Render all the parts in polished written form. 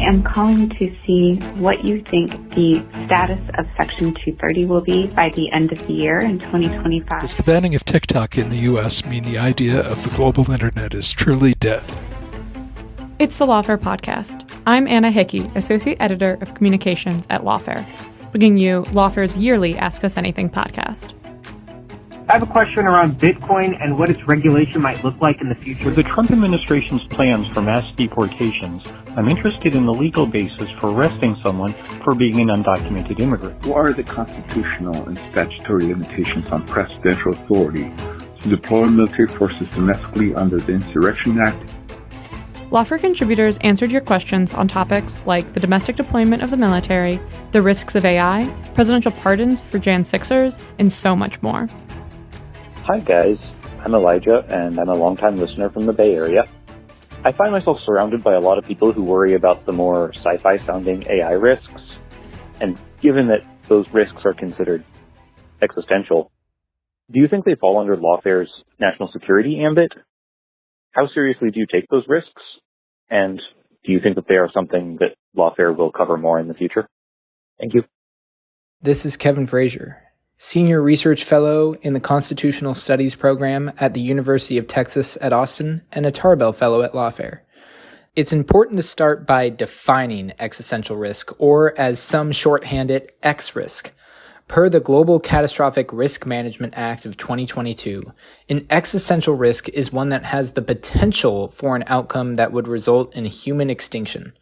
am calling to see what you think the status of Section 230 will be by the end of the year in 2025. Does the banning of TikTok in the U.S. mean the idea of the global internet is truly dead? It's the Lawfare podcast. I'm Anna Hickey, Associate Editor of Communications at Lawfare, bringing you Lawfare's yearly Ask Us Anything podcast. I have a question around Bitcoin and what its regulation might look like in the future. With the Trump administration's plans for mass deportations, I'm interested in the legal basis for arresting someone for being an undocumented immigrant. What are the constitutional and statutory limitations on presidential authority to deploy military forces domestically under the Insurrection Act? Lawfare contributors answered your questions on topics like the domestic deployment of the military, the risks of AI, presidential pardons for Jan 6ers, and so much more. Hi guys, I'm Elijah, and I'm a longtime listener from the Bay Area. I find myself surrounded by a lot of people who worry about the more sci-fi sounding AI risks, and given that those risks are considered existential, do you think they fall under Lawfare's national security ambit? How seriously do you take those risks? And do you think that they are something that Lawfare will cover more in the future? Thank you. This is Kevin Frazier, Senior Research Fellow in the Constitutional Studies Program at the University of Texas at Austin and a Tarbell Fellow at Lawfare. It's important to start by defining existential risk, or as some shorthand it, X-risk. Per the Global Catastrophic Risk Management Act of 2022, an existential risk is one that has the potential for an outcome that would result in human extinction.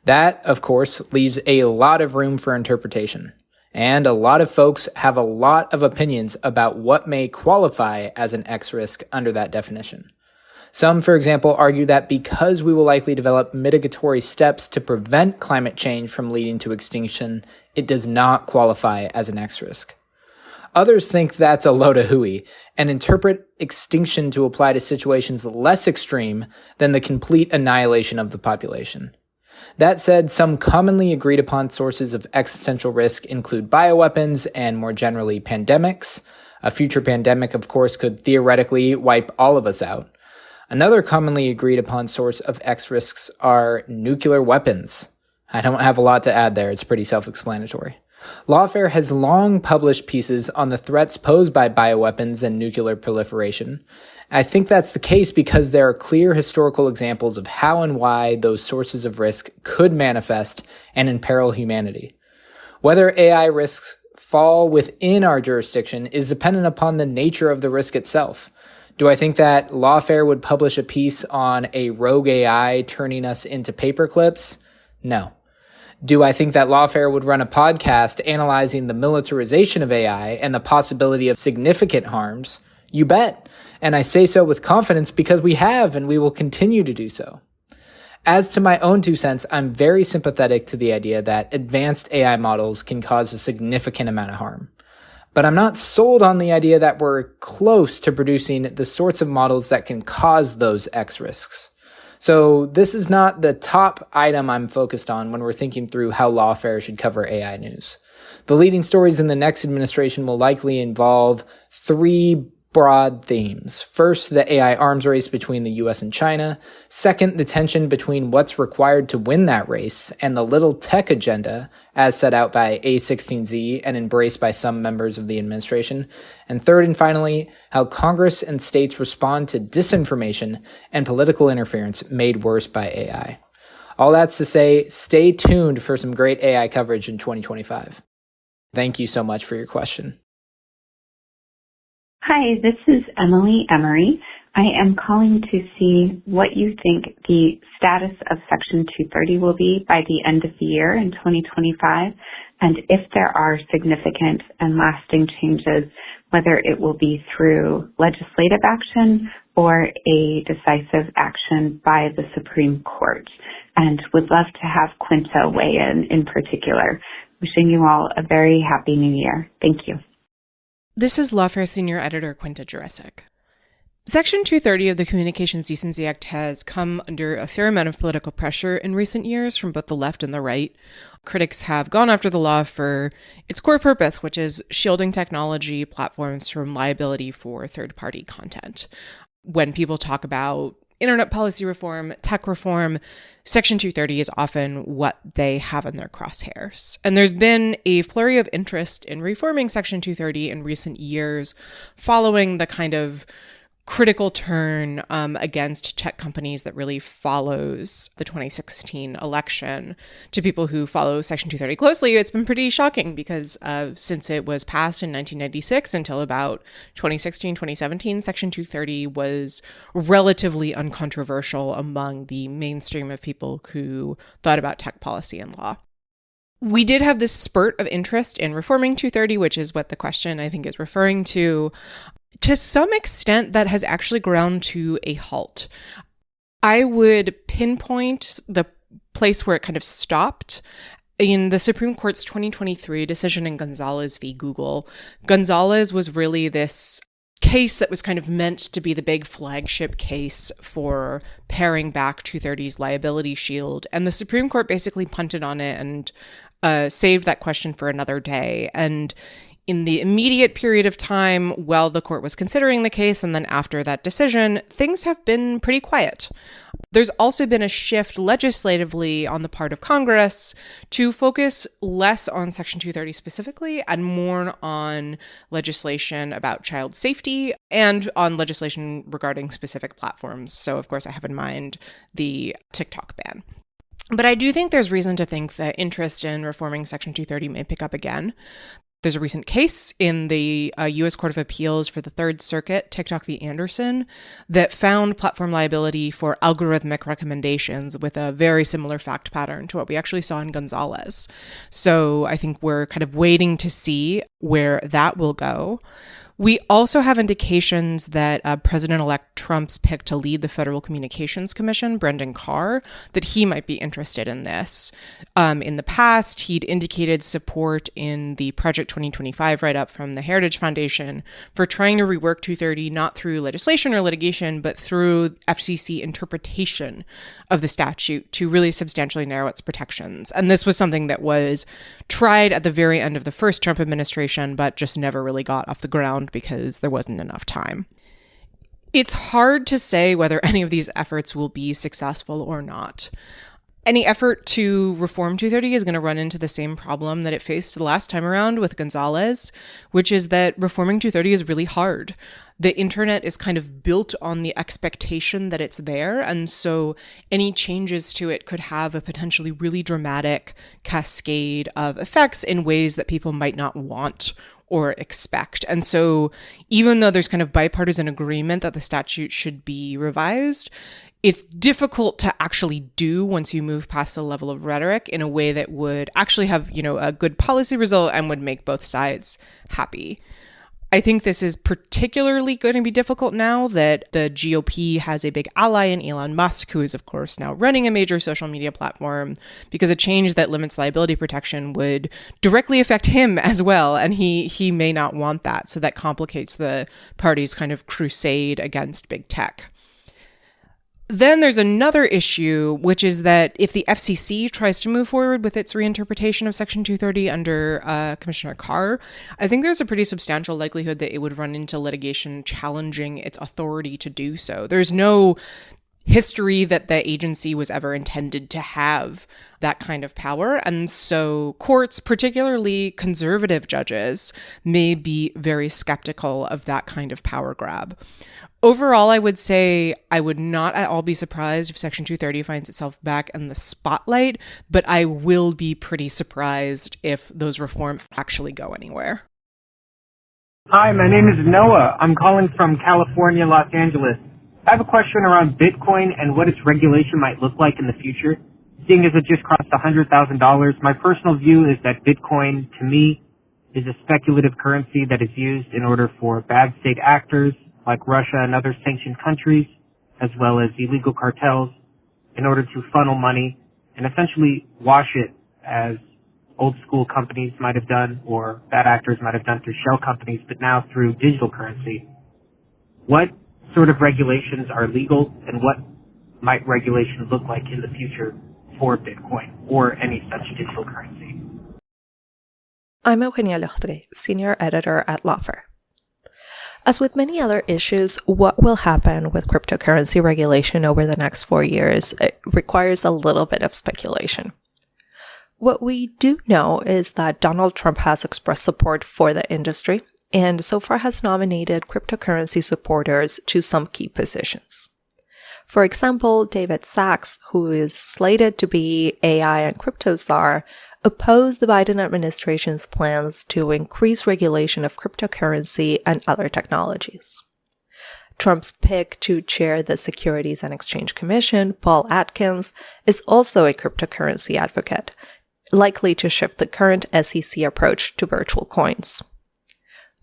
That, of course, leaves a lot of room for interpretation. And a lot of folks have a lot of opinions about what may qualify as an X-risk under that definition. Some, for example, argue that because we will likely develop mitigatory steps to prevent climate change from leading to extinction, it does not qualify as an X-risk. Others think that's a load of hooey and interpret extinction to apply to situations less extreme than the complete annihilation of the population. That said, some commonly agreed upon sources of existential risk include bioweapons and, more generally, pandemics. A future pandemic, of course, could theoretically wipe all of us out. Another commonly agreed upon source of X risks are nuclear weapons. I don't have a lot to add there. It's pretty self-explanatory. Lawfare has long published pieces on the threats posed by bioweapons and nuclear proliferation. I think that's the case because there are clear historical examples of how and why those sources of risk could manifest and imperil humanity. Whether AI risks fall within our jurisdiction is dependent upon the nature of the risk itself. Do I think that Lawfare would publish a piece on a rogue AI turning us into paperclips? No. Do I think that Lawfare would run a podcast analyzing the militarization of AI and the possibility of significant harms? You bet. And I say so with confidence because we have and we will continue to do so. As to my own 2 cents, I'm very sympathetic to the idea that advanced AI models can cause a significant amount of harm. But I'm not sold on the idea that we're close to producing the sorts of models that can cause those X risks. So this is not the top item I'm focused on when we're thinking through how Lawfare should cover AI news. The leading stories in the next administration will likely involve 3 broad themes. First, the AI arms race between the US and China. Second, the tension between what's required to win that race and the little tech agenda as set out by A16Z and embraced by some members of the administration. And third and finally, how Congress and states respond to disinformation and political interference made worse by AI. All that's to say, stay tuned for some great AI coverage in 2025. Thank you so much for your question. Hi, this is Emily Emery. I am calling to see what you think the status of Section 230 will be by the end of the year in 2025, and if there are significant and lasting changes, whether it will be through legislative action or a decisive action by the Supreme Court. And would love to have Quinta weigh in particular. Wishing you all a very happy new year. Thank you. This is Lawfare Senior Editor Quinta Jurecic. Section 230 of the Communications Decency Act has come under a fair amount of political pressure in recent years from both the left and the right. Critics have gone after the law for its core purpose, which is shielding technology platforms from liability for third-party content. When people talk about internet policy reform, tech reform, Section 230 is often what they have in their crosshairs. And there's been a flurry of interest in reforming Section 230 in recent years, following the kind of critical turn against tech companies that really follows the 2016 election. To people who follow Section 230 closely, it's been pretty shocking because since it was passed in 1996 until about 2016, 2017, Section 230 was relatively uncontroversial among the mainstream of people who thought about tech policy and law. We did have this spurt of interest in reforming 230, which is what the question I think is referring to. To some extent, that has actually ground to a halt. I would pinpoint the place where it kind of stopped in the Supreme Court's 2023 decision in Gonzalez v. Google. Gonzalez was really this case that was kind of meant to be the big flagship case for paring back 230's liability shield. And the Supreme Court basically punted on it and saved that question for another day. And in the immediate period of time while the court was considering the case and then after that decision, things have been pretty quiet. There's also been a shift legislatively on the part of Congress to focus less on Section 230 specifically and more on legislation about child safety and on legislation regarding specific platforms. So, of course, I have in mind the TikTok ban. But I do think there's reason to think that interest in reforming Section 230 may pick up again. There's a recent case in the U.S. Court of Appeals for the Third Circuit, TikTok v. Anderson, that found platform liability for algorithmic recommendations with a very similar fact pattern to what we actually saw in Gonzalez. So I think we're kind of waiting to see where that will go. We also have indications that President-elect Trump's pick to lead the Federal Communications Commission, Brendan Carr, that he might be interested in this. In the past, he'd indicated support in the Project 2025 write-up from the Heritage Foundation for trying to rework 230 not through legislation or litigation, but through FCC interpretation of the statute to really substantially narrow its protections. And this was something that was tried at the very end of the first Trump administration, but just never really got off the ground because there wasn't enough time. It's hard to say whether any of these efforts will be successful or not. Any effort to reform 230 is going to run into the same problem that it faced the last time around with Gonzalez, which is that reforming 230 is really hard. The internet is kind of built on the expectation that it's there, and so any changes to it could have a potentially really dramatic cascade of effects in ways that people might not want or expect. And so even though there's kind of bipartisan agreement that the statute should be revised, it's difficult to actually do once you move past the level of rhetoric in a way that would actually have, a good policy result and would make both sides happy. I think this is particularly going to be difficult now that the GOP has a big ally in Elon Musk, who is, of course, now running a major social media platform, because a change that limits liability protection would directly affect him as well, and he may not want that. So that complicates the party's kind of crusade against big tech. Then there's another issue, which is that if the FCC tries to move forward with its reinterpretation of Section 230 under Commissioner Carr, I think there's a pretty substantial likelihood that it would run into litigation challenging its authority to do so. There's no history that the agency was ever intended to have that kind of power. And so courts, particularly conservative judges, may be very skeptical of that kind of power grab. Overall, I would say I would not at all be surprised if Section 230 finds itself back in the spotlight, but I will be pretty surprised if those reforms actually go anywhere. Hi, my name is Noah. I'm calling from California, Los Angeles. I have a question around Bitcoin and what its regulation might look like in the future. Seeing as it just crossed $100,000, my personal view is that Bitcoin, to me, is a speculative currency that is used in order for bad state actors like Russia and other sanctioned countries, as well as illegal cartels, in order to funnel money and essentially wash it, as old school companies might have done or bad actors might have done through shell companies, but now through digital currency. What sort of regulations are legal, and what might regulation look like in the future for Bitcoin or any such digital currency? I'm Eugenia Lostri, senior editor at Lawfare. As with many other issues, what will happen with cryptocurrency regulation over the next 4 years requires a little bit of speculation. What we do know is that Donald Trump has expressed support for the industry and so far has nominated cryptocurrency supporters to some key positions. For example, David Sachs, who is slated to be AI and crypto czar, opposed the Biden administration's plans to increase regulation of cryptocurrency and other technologies. Trump's pick to chair the Securities and Exchange Commission, Paul Atkins, is also a cryptocurrency advocate, likely to shift the current SEC approach to virtual coins.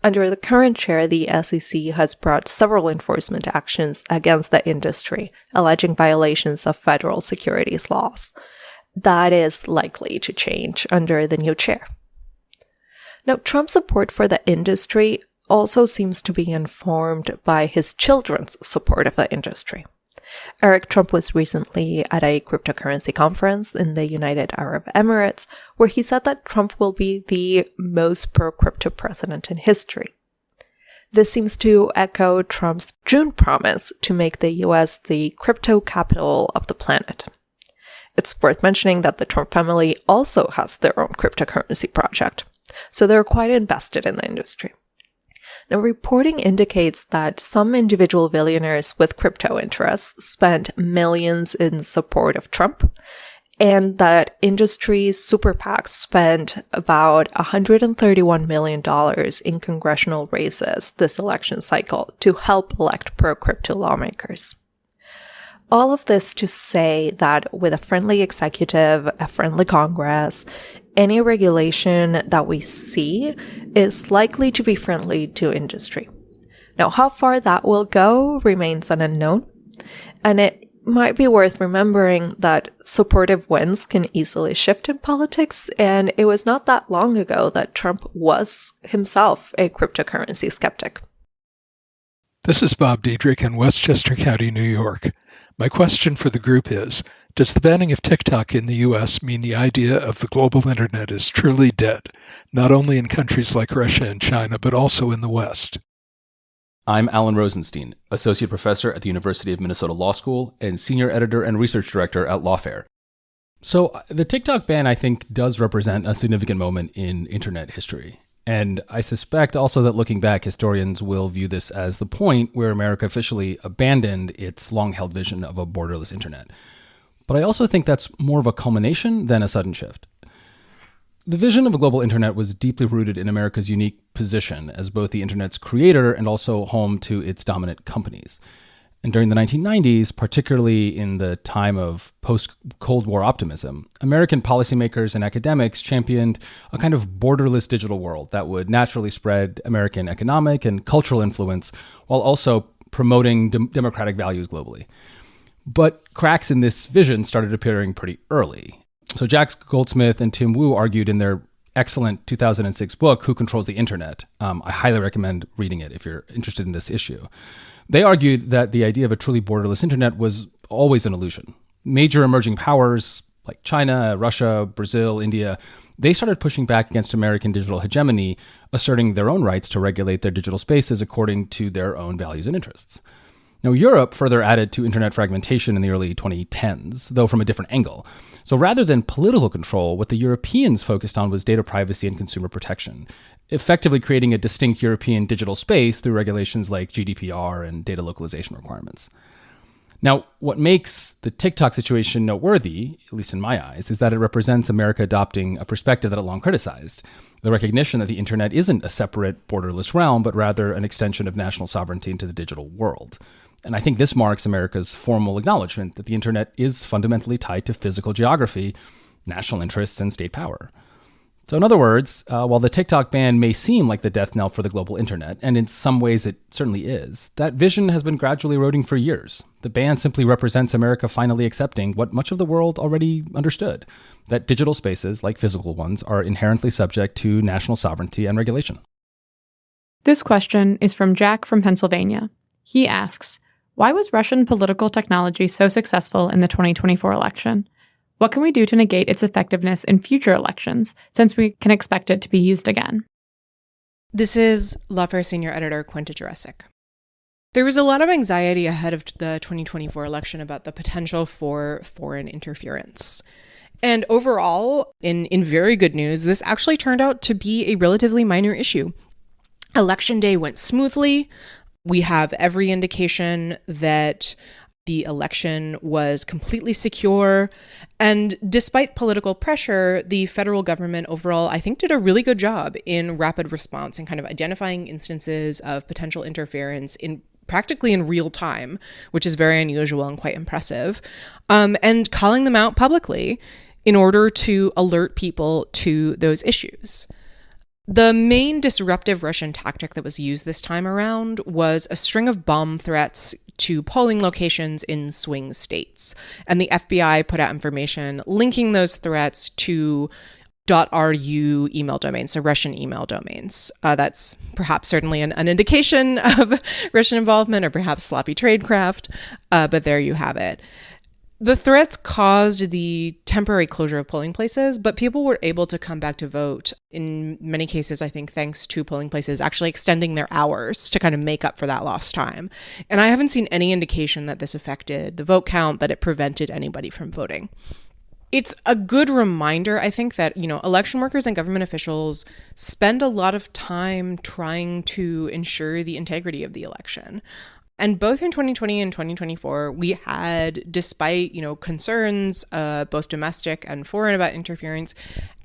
Under the current chair, the SEC has brought several enforcement actions against the industry, alleging violations of federal securities laws. That is likely to change under the new chair. Now, Trump's support for the industry also seems to be informed by his children's support of the industry. Eric Trump was recently at a cryptocurrency conference in the United Arab Emirates, where he said that Trump will be the most pro-crypto president in history. This seems to echo Trump's June promise to make the US the crypto capital of the planet. It's worth mentioning that the Trump family also has their own cryptocurrency project, so they're quite invested in the industry. Now, reporting indicates that some individual billionaires with crypto interests spent millions in support of Trump, and that industry super PACs spent about $131 million in congressional races this election cycle to help elect pro-crypto lawmakers. All of this to say that with a friendly executive, a friendly Congress, any regulation that we see is likely to be friendly to industry. Now, how far that will go remains an unknown, and it might be worth remembering that supportive winds can easily shift in politics, and it was not that long ago that Trump was himself a cryptocurrency skeptic. This is Bob Diedrich in Westchester County, New York. My question for the group is, does the banning of TikTok in the U.S. mean the idea of the global internet is truly dead, not only in countries like Russia and China, but also in the West? I'm Alan Rozenshtein, Associate Professor at the University of Minnesota Law School and Senior Editor and Research Director at Lawfare. So the TikTok ban, I think, does represent a significant moment in internet history. And I suspect also that looking back, historians will view this as the point where America officially abandoned its long-held vision of a borderless internet. But I also think that's more of a culmination than a sudden shift. The vision of a global internet was deeply rooted in America's unique position as both the internet's creator and also home to its dominant companies. And during the 1990s, particularly in the time of post-Cold War optimism, American policymakers and academics championed a kind of borderless digital world that would naturally spread American economic and cultural influence while also promoting democratic values globally. But cracks in this vision started appearing pretty early. So Jack Goldsmith and Tim Wu argued in their excellent 2006 book, Who Controls the Internet? I highly recommend reading it if you're interested in this issue. They argued that the idea of a truly borderless internet was always an illusion. Major emerging powers like China, Russia, Brazil, India, they started pushing back against American digital hegemony, asserting their own rights to regulate their digital spaces according to their own values and interests. Now, Europe further added to internet fragmentation in the early 2010s, though from a different angle. So rather than political control, what the Europeans focused on was data privacy and consumer protection, effectively creating a distinct European digital space through regulations like GDPR and data localization requirements. Now, what makes the TikTok situation noteworthy, at least in my eyes, is that it represents America adopting a perspective that it long criticized, the recognition that the internet isn't a separate borderless realm, but rather an extension of national sovereignty into the digital world. And I think this marks America's formal acknowledgement that the internet is fundamentally tied to physical geography, national interests, and state power. So in other words, while the TikTok ban may seem like the death knell for the global internet, and in some ways it certainly is, that vision has been gradually eroding for years. The ban simply represents America finally accepting what much of the world already understood, that digital spaces, like physical ones, are inherently subject to national sovereignty and regulation. This question is from Jack from Pennsylvania. He asks, why was Russian political technology so successful in the 2024 election? What can we do to negate its effectiveness in future elections, since we can expect it to be used again? This is Lawfare Senior Editor Quinta Jurecic. There was a lot of anxiety ahead of the 2024 election about the potential for foreign interference. And overall, in very good news, this actually turned out to be a relatively minor issue. Election day went smoothly. We have every indication that the election was completely secure. And despite political pressure, the federal government overall, I think, did a really good job in rapid response and kind of identifying instances of potential interference practically in real time, which is very unusual and quite impressive, and calling them out publicly in order to alert people to those issues. The main disruptive Russian tactic that was used this time around was a string of bomb threats to polling locations in swing states. And the FBI put out information linking those threats to .ru email domains, so Russian email domains. That's perhaps certainly an indication of Russian involvement or perhaps sloppy tradecraft, but there you have it. The threats caused the temporary closure of polling places, but people were able to come back to vote in many cases, I think, thanks to polling places actually extending their hours to kind of make up for that lost time. And I haven't seen any indication that this affected the vote count, that it prevented anybody from voting. It's a good reminder, I think, that, election workers and government officials spend a lot of time trying to ensure the integrity of the election. And both in 2020 and 2024, we had, despite, concerns, both domestic and foreign, about interference,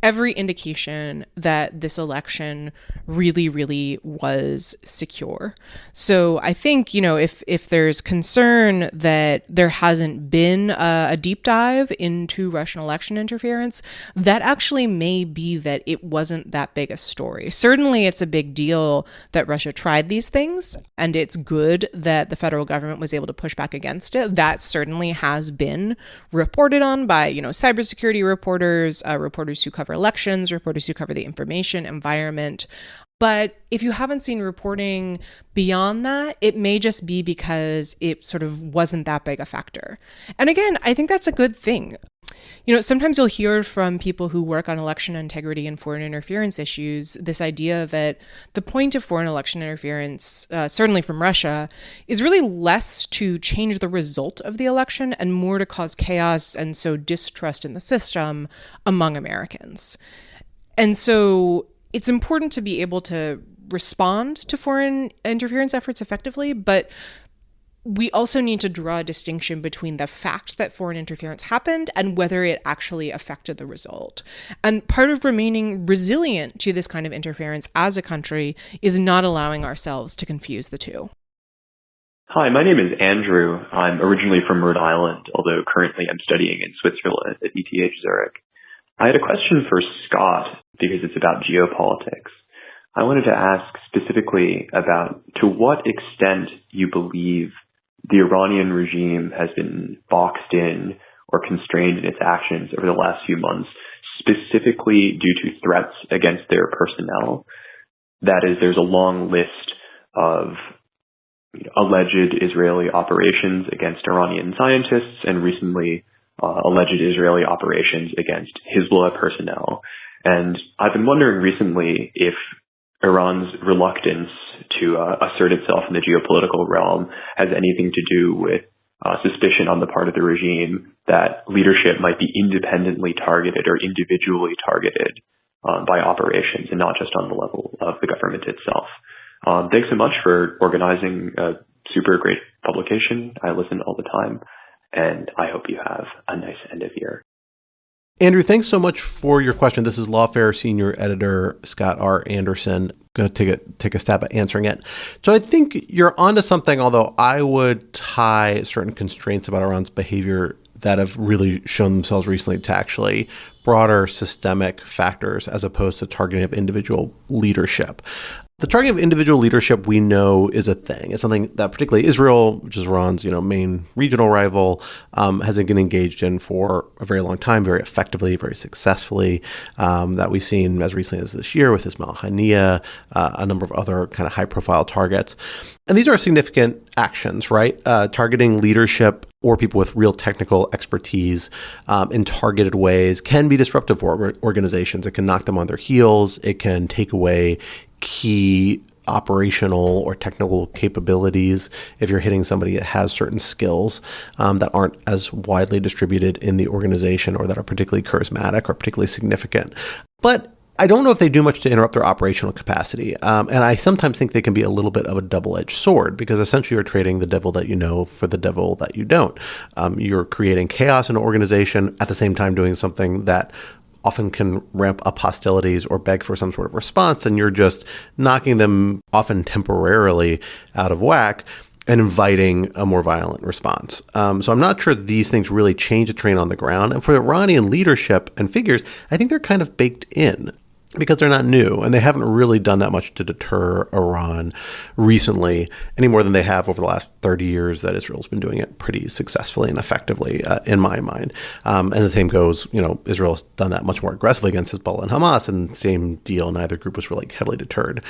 every indication that this election really, really was secure. So I think, if there's concern that there hasn't been a deep dive into Russian election interference, that actually may be that it wasn't that big a story. Certainly, it's a big deal that Russia tried these things, and it's good that the federal government was able to push back against it. That certainly has been reported on by, cybersecurity reporters, reporters who cover elections, reporters who cover the information environment. But if you haven't seen reporting beyond that, it may just be because it sort of wasn't that big a factor. And again, I think that's a good thing. Sometimes you'll hear from people who work on election integrity and foreign interference issues this idea that the point of foreign election interference, certainly from Russia, is really less to change the result of the election and more to cause chaos and sow distrust in the system among Americans. And so it's important to be able to respond to foreign interference efforts effectively, but we also need to draw a distinction between the fact that foreign interference happened and whether it actually affected the result. And part of remaining resilient to this kind of interference as a country is not allowing ourselves to confuse the two. Hi, my name is Andrew. I'm originally from Rhode Island, although currently I'm studying in Switzerland at ETH Zurich. I had a question for Scott because it's about geopolitics. I wanted to ask specifically about to what extent you believe the Iranian regime has been boxed in or constrained in its actions over the last few months, specifically due to threats against their personnel. That is, there's a long list of alleged Israeli operations against Iranian scientists and recently alleged Israeli operations against Hezbollah personnel. And I've been wondering recently if Iran's reluctance to assert itself in the geopolitical realm has anything to do with suspicion on the part of the regime that leadership might be independently targeted or individually targeted by operations and not just on the level of the government itself. Thanks so much for organizing a super great publication. I listen all the time, and I hope you have a nice end of year. Andrew, thanks so much for your question. This is Lawfare Senior Editor Scott R. Anderson. Going to take a stab at answering it. So I think you're onto something, although I would tie certain constraints about Iran's behavior that have really shown themselves recently to actually broader systemic factors as opposed to targeting of individual leadership. The targeting of individual leadership we know is a thing. It's something that particularly Israel, which is Iran's main regional rival, has been engaged in for a very long time, very effectively, very successfully, that we've seen as recently as this year with Ismail Haniyeh, a number of other kind of high-profile targets. And these are significant actions, right? Targeting leadership or people with real technical expertise in targeted ways can be disruptive for organizations. It can knock them on their heels. It can take away key operational or technical capabilities if you're hitting somebody that has certain skills that aren't as widely distributed in the organization or that are particularly charismatic or particularly significant. But I don't know if they do much to interrupt their operational capacity. And I sometimes think they can be a little bit of a double-edged sword because essentially you're trading the devil that you know for the devil that you don't. You're creating chaos in an organization at the same time doing something that often can ramp up hostilities or beg for some sort of response, and you're just knocking them often temporarily out of whack and inviting a more violent response. So I'm not sure these things really change the terrain on the ground. And for the Iranian leadership and figures, I think they're kind of baked in because they're not new and they haven't really done that much to deter Iran recently any more than they have over the last 30 years that Israel's been doing it pretty successfully and effectively, in my mind. And the same goes, Israel's done that much more aggressively against Hezbollah and Hamas, and same deal, neither group was really heavily deterred.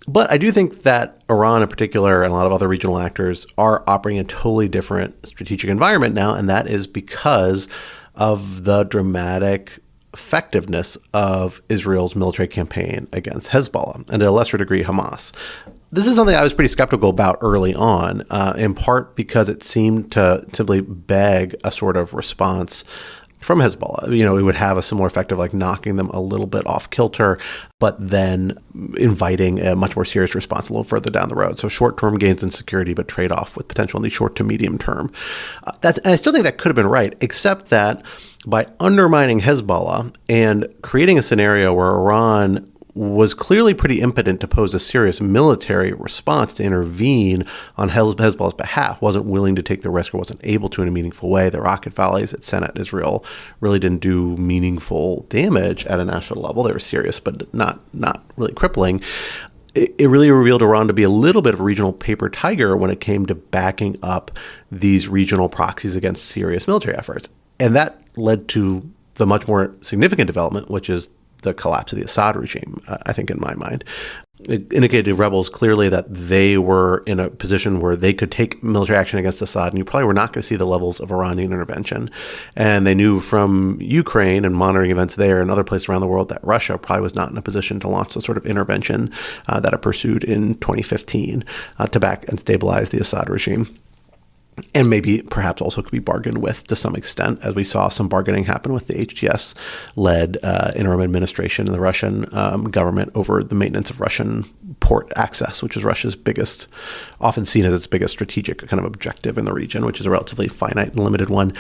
But I do think that Iran in particular and a lot of other regional actors are operating in a totally different strategic environment now, and that is because of the dramatic effectiveness of Israel's military campaign against Hezbollah and to a lesser degree Hamas. This is something I was pretty skeptical about early on, in part because it seemed to simply beg a sort of response from Hezbollah. It would have a similar effect of like knocking them a little bit off kilter, but then inviting a much more serious response a little further down the road. So short-term gains in security, but trade-off with potential in the short to medium term. And I still think that could have been right, except that by undermining Hezbollah and creating a scenario where Iran was clearly pretty impotent to pose a serious military response to intervene on Hezbollah's behalf, wasn't willing to take the risk or wasn't able to in a meaningful way. The rocket volleys it sent at Israel really didn't do meaningful damage at a national level. They were serious, but not really crippling. It really revealed Iran to be a little bit of a regional paper tiger when it came to backing up these regional proxies against serious military efforts. And that led to the much more significant development, which is the collapse of the Assad regime, I think, in my mind. It indicated to rebels clearly that they were in a position where they could take military action against Assad, and you probably were not going to see the levels of Iranian intervention. And they knew from Ukraine and monitoring events there and other places around the world that Russia probably was not in a position to launch the sort of intervention that it pursued in 2015 to back and stabilize the Assad regime. And maybe perhaps also could be bargained with to some extent, as we saw some bargaining happen with the HTS-led interim administration and the Russian government over the maintenance of Russian port access, which is Russia's biggest, often seen as its biggest strategic kind of objective in the region, which is a relatively finite and limited one.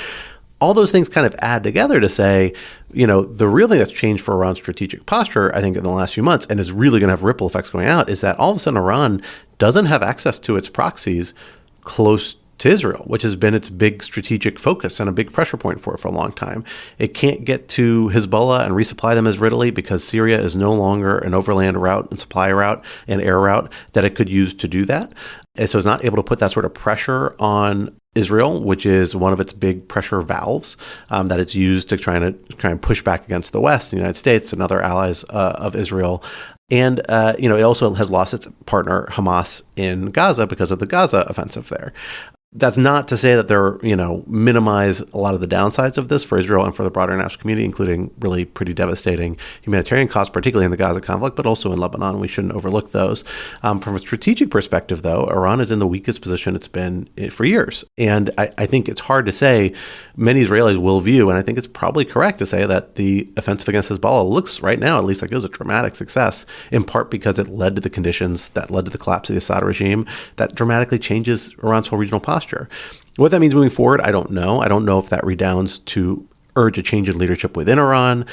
All those things kind of add together to say, the real thing that's changed for Iran's strategic posture, I think, in the last few months, and is really going to have ripple effects going out, is that all of a sudden Iran doesn't have access to its proxies close to Israel, which has been its big strategic focus and a big pressure point for it for a long time. It can't get to Hezbollah and resupply them as readily because Syria is no longer an overland route and supply route and air route that it could use to do that. And so it's not able to put that sort of pressure on Israel, which is one of its big pressure valves that it's used to try and push back against the West, the United States and other allies of Israel. And, it also has lost its partner Hamas in Gaza because of the Gaza offensive there. That's not to say that they're, minimize a lot of the downsides of this for Israel and for the broader national community, including really pretty devastating humanitarian costs, particularly in the Gaza conflict, but also in Lebanon. We shouldn't overlook those. From a strategic perspective, though, Iran is in the weakest position it's been for years. And I think it's hard to say. Many Israelis will view, and I think it's probably correct to say that the offensive against Hezbollah looks right now, at least like it was a dramatic success, in part because it led to the conditions that led to the collapse of the Assad regime that dramatically changes Iran's whole regional posture. What that means moving forward, I don't know. I don't know if that redounds to urge a change in leadership within Iran,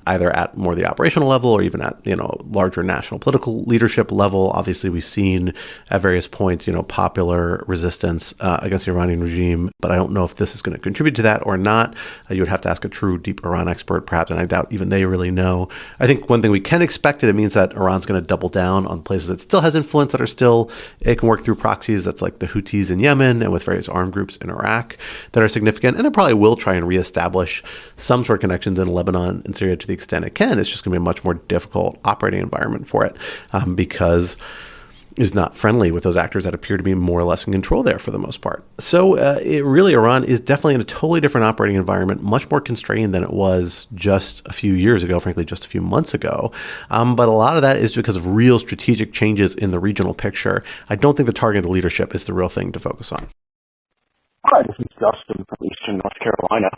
either at more the operational level or even at, larger national political leadership level. Obviously, we've seen at various points, popular resistance against the Iranian regime, but I don't know if this is going to contribute to that or not. You would have to ask a true deep Iran expert, perhaps, and I doubt even they really know. I think one thing we can expect, it means that Iran's going to double down on places that still has influence, it can work through proxies. That's like the Houthis in Yemen and with various armed groups in Iraq that are significant. And it probably will try and reestablish some sort of connections in Lebanon and Syria to the extent it can. It's just going to be a much more difficult operating environment for it because is not friendly with those actors that appear to be more or less in control there for the most part. So Iran is definitely in a totally different operating environment, much more constrained than it was just a few years ago, frankly, just a few months ago. But a lot of that is because of real strategic changes in the regional picture. I don't think the target of the leadership is the real thing to focus on. Hi, this is Dustin from Eastern North Carolina.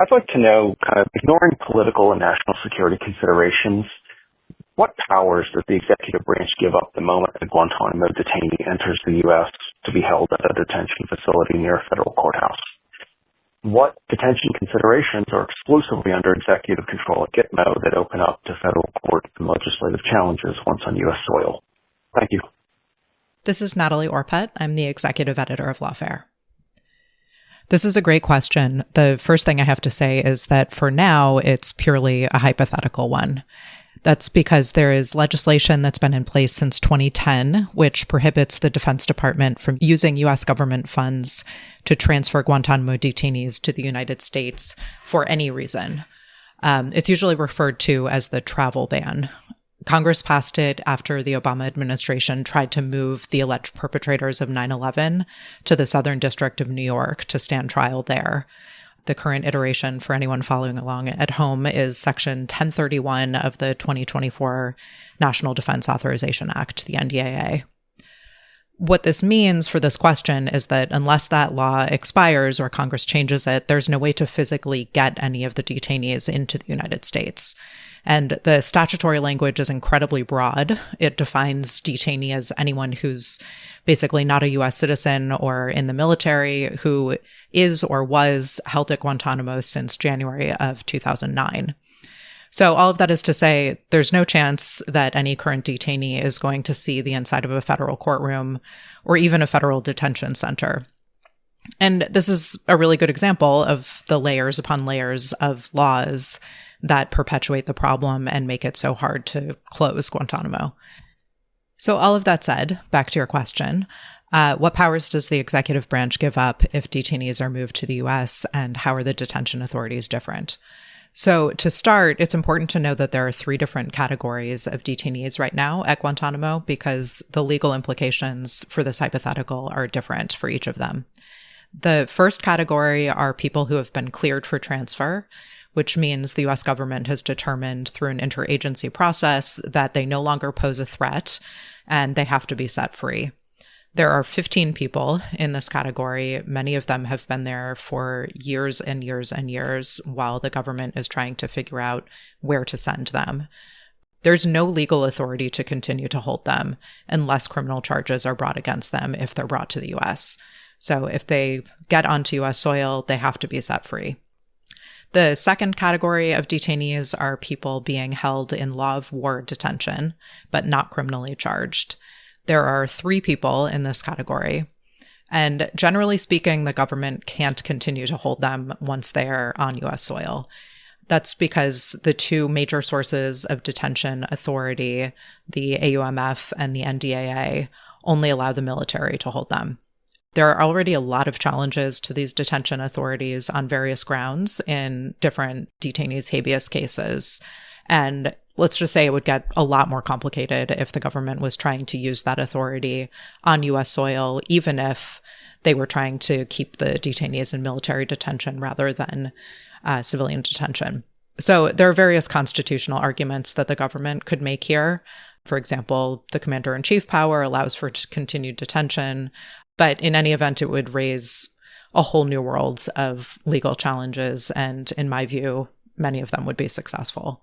I'd like to know, kind of ignoring political and national security considerations, what powers does the executive branch give up the moment a Guantanamo detainee enters the U.S. to be held at a detention facility near a federal courthouse? What detention considerations are exclusively under executive control at Gitmo that open up to federal court and legislative challenges once on U.S. soil? Thank you. This is Natalie Orpett. I'm the executive editor of Lawfare. This is a great question. The first thing I have to say is that for now, it's purely a hypothetical one. That's because there is legislation that's been in place since 2010, which prohibits the Defense Department from using U.S. government funds to transfer Guantanamo detainees to the United States for any reason. It's usually referred to as the travel ban. Congress passed it after the Obama administration tried to move the alleged perpetrators of 9/11 to the Southern District of New York to stand trial there. The current iteration, for anyone following along at home, is Section 1031 of the 2024 National Defense Authorization Act, the NDAA. What this means for this question is that unless that law expires or Congress changes it, there's no way to physically get any of the detainees into the United States. And the statutory language is incredibly broad. It defines detainee as anyone who's basically not a U.S. citizen or in the military who is or was held at Guantanamo since January of 2009. So all of that is to say, there's no chance that any current detainee is going to see the inside of a federal courtroom or even a federal detention center. And this is a really good example of the layers upon layers of laws that perpetuate the problem and make it so hard to close Guantanamo. So all of that said, back to your question, what powers does the executive branch give up if detainees are moved to the U.S., and how are the detention authorities different? So to start, it's important to know that there are 3 different categories of detainees right now at Guantanamo because the legal implications for this hypothetical are different for each of them. The first category are people who have been cleared for transfer, which means the U.S. government has determined through an interagency process that they no longer pose a threat and they have to be set free. There are 15 people in this category. Many of them have been there for years and years and years while the government is trying to figure out where to send them. There's no legal authority to continue to hold them unless criminal charges are brought against them if they're brought to the U.S. So if they get onto U.S. soil, they have to be set free. The second category of detainees are people being held in law of war detention, but not criminally charged. There are 3 people in this category. And generally speaking, the government can't continue to hold them once they're on U.S. soil. That's because the 2 major sources of detention authority, the AUMF and the NDAA, only allow the military to hold them. There are already a lot of challenges to these detention authorities on various grounds in different detainees' habeas cases. And let's just say it would get a lot more complicated if the government was trying to use that authority on U.S. soil, even if they were trying to keep the detainees in military detention rather than civilian detention. So there are various constitutional arguments that the government could make here. For example, the commander-in-chief power allows for continued detention. But in any event, it would raise a whole new world of legal challenges. And in my view, many of them would be successful.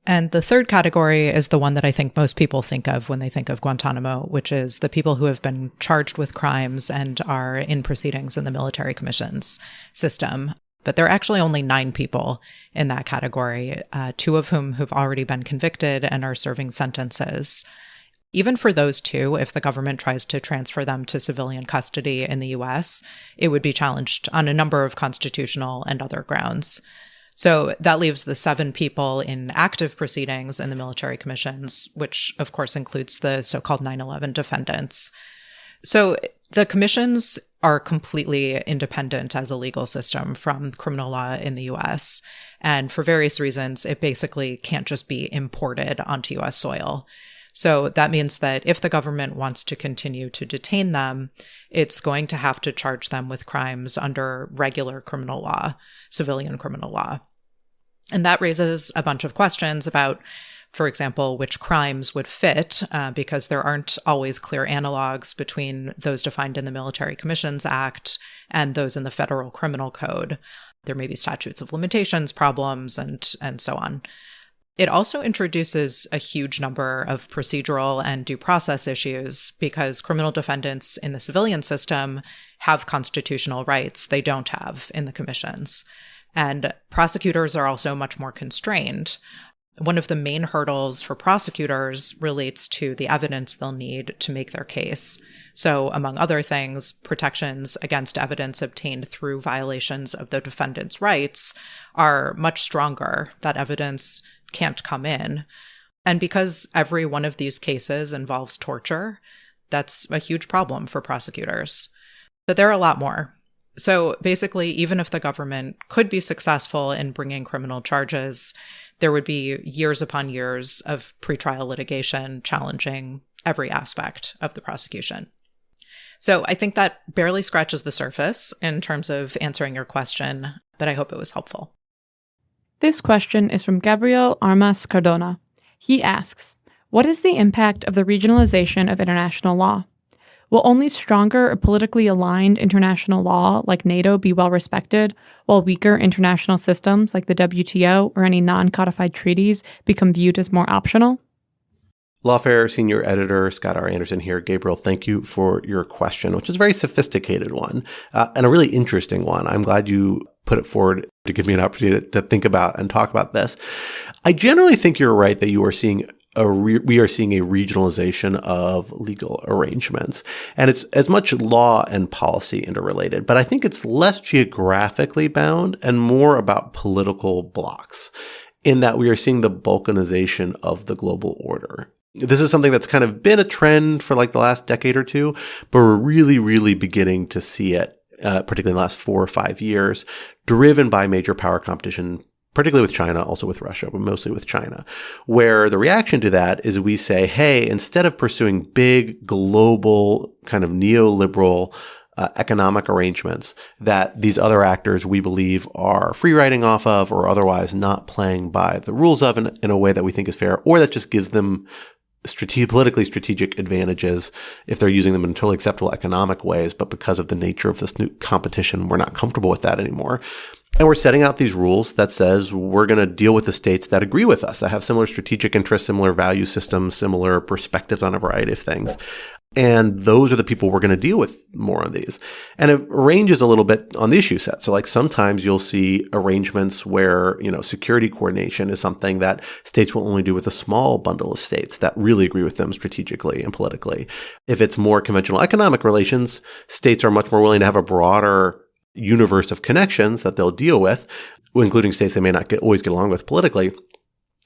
And the third category is the one that I think most people think of when they think of Guantanamo, which is the people who have been charged with crimes and are in proceedings in the military commissions system. But there are actually only 9 people in that category, 2 of whom have already been convicted and are serving sentences. Even for those 2, if the government tries to transfer them to civilian custody in the U.S., it would be challenged on a number of constitutional and other grounds. So that leaves the 7 people in active proceedings in the military commissions, which of course includes the so-called 9/11 defendants. So the commissions are completely independent as a legal system from criminal law in the U.S. And for various reasons, it basically can't just be imported onto U.S. soil. So that means that if the government wants to continue to detain them, it's going to have to charge them with crimes under regular criminal law, civilian criminal law. And that raises a bunch of questions about, for example, which crimes would fit, because there aren't always clear analogs between those defined in the Military Commissions Act and those in the Federal Criminal Code. There may be statutes of limitations problems and so on. It also introduces a huge number of procedural and due process issues because criminal defendants in the civilian system have constitutional rights they don't have in the commissions. And prosecutors are also much more constrained. One of the main hurdles for prosecutors relates to the evidence they'll need to make their case. So, among other things, protections against evidence obtained through violations of the defendant's rights are much stronger. That evidence can't come in. And because every one of these cases involves torture, that's a huge problem for prosecutors. But there are a lot more. So basically, even if the government could be successful in bringing criminal charges, there would be years upon years of pretrial litigation challenging every aspect of the prosecution. So I think that barely scratches the surface in terms of answering your question, but I hope it was helpful. This question is from Gabriel Armas Cardona. He asks, what is the impact of the regionalization of international law? Will only stronger or politically aligned international law like NATO be well respected, while weaker international systems like the WTO or any non-codified treaties become viewed as more optional? Lawfare senior editor Scott R. Anderson here. Gabriel, thank you for your question, which is a very sophisticated one and a really interesting one. I'm glad you put it forward to give me an opportunity to think about and talk about this. I generally think you're right that we are seeing a regionalization of legal arrangements. And it's as much law and policy interrelated, but I think it's less geographically bound and more about political blocks, in that we are seeing the balkanization of the global order. This is something that's kind of been a trend for like the last decade or two, but we're really, really beginning to see it, particularly in the last 4 or 5 years, driven by major power competition, particularly with China, also with Russia, but mostly with China, where the reaction to that is we say, hey, instead of pursuing big global kind of neoliberal economic arrangements that these other actors we believe are free riding off of or otherwise not playing by the rules of in a way that we think is fair, or that just gives them politically strategic advantages if they're using them in totally acceptable economic ways, but because of the nature of this new competition, we're not comfortable with that anymore. And we're setting out these rules that says we're going to deal with the states that agree with us, that have similar strategic interests, similar value systems, similar perspectives on a variety of things. And those are the people we're going to deal with more of these. And it ranges a little bit on the issue set. So like sometimes you'll see arrangements where, security coordination is something that states will only do with a small bundle of states that really agree with them strategically and politically. If it's more conventional economic relations, states are much more willing to have a broader universe of connections that they'll deal with, including states they may not always get along with politically.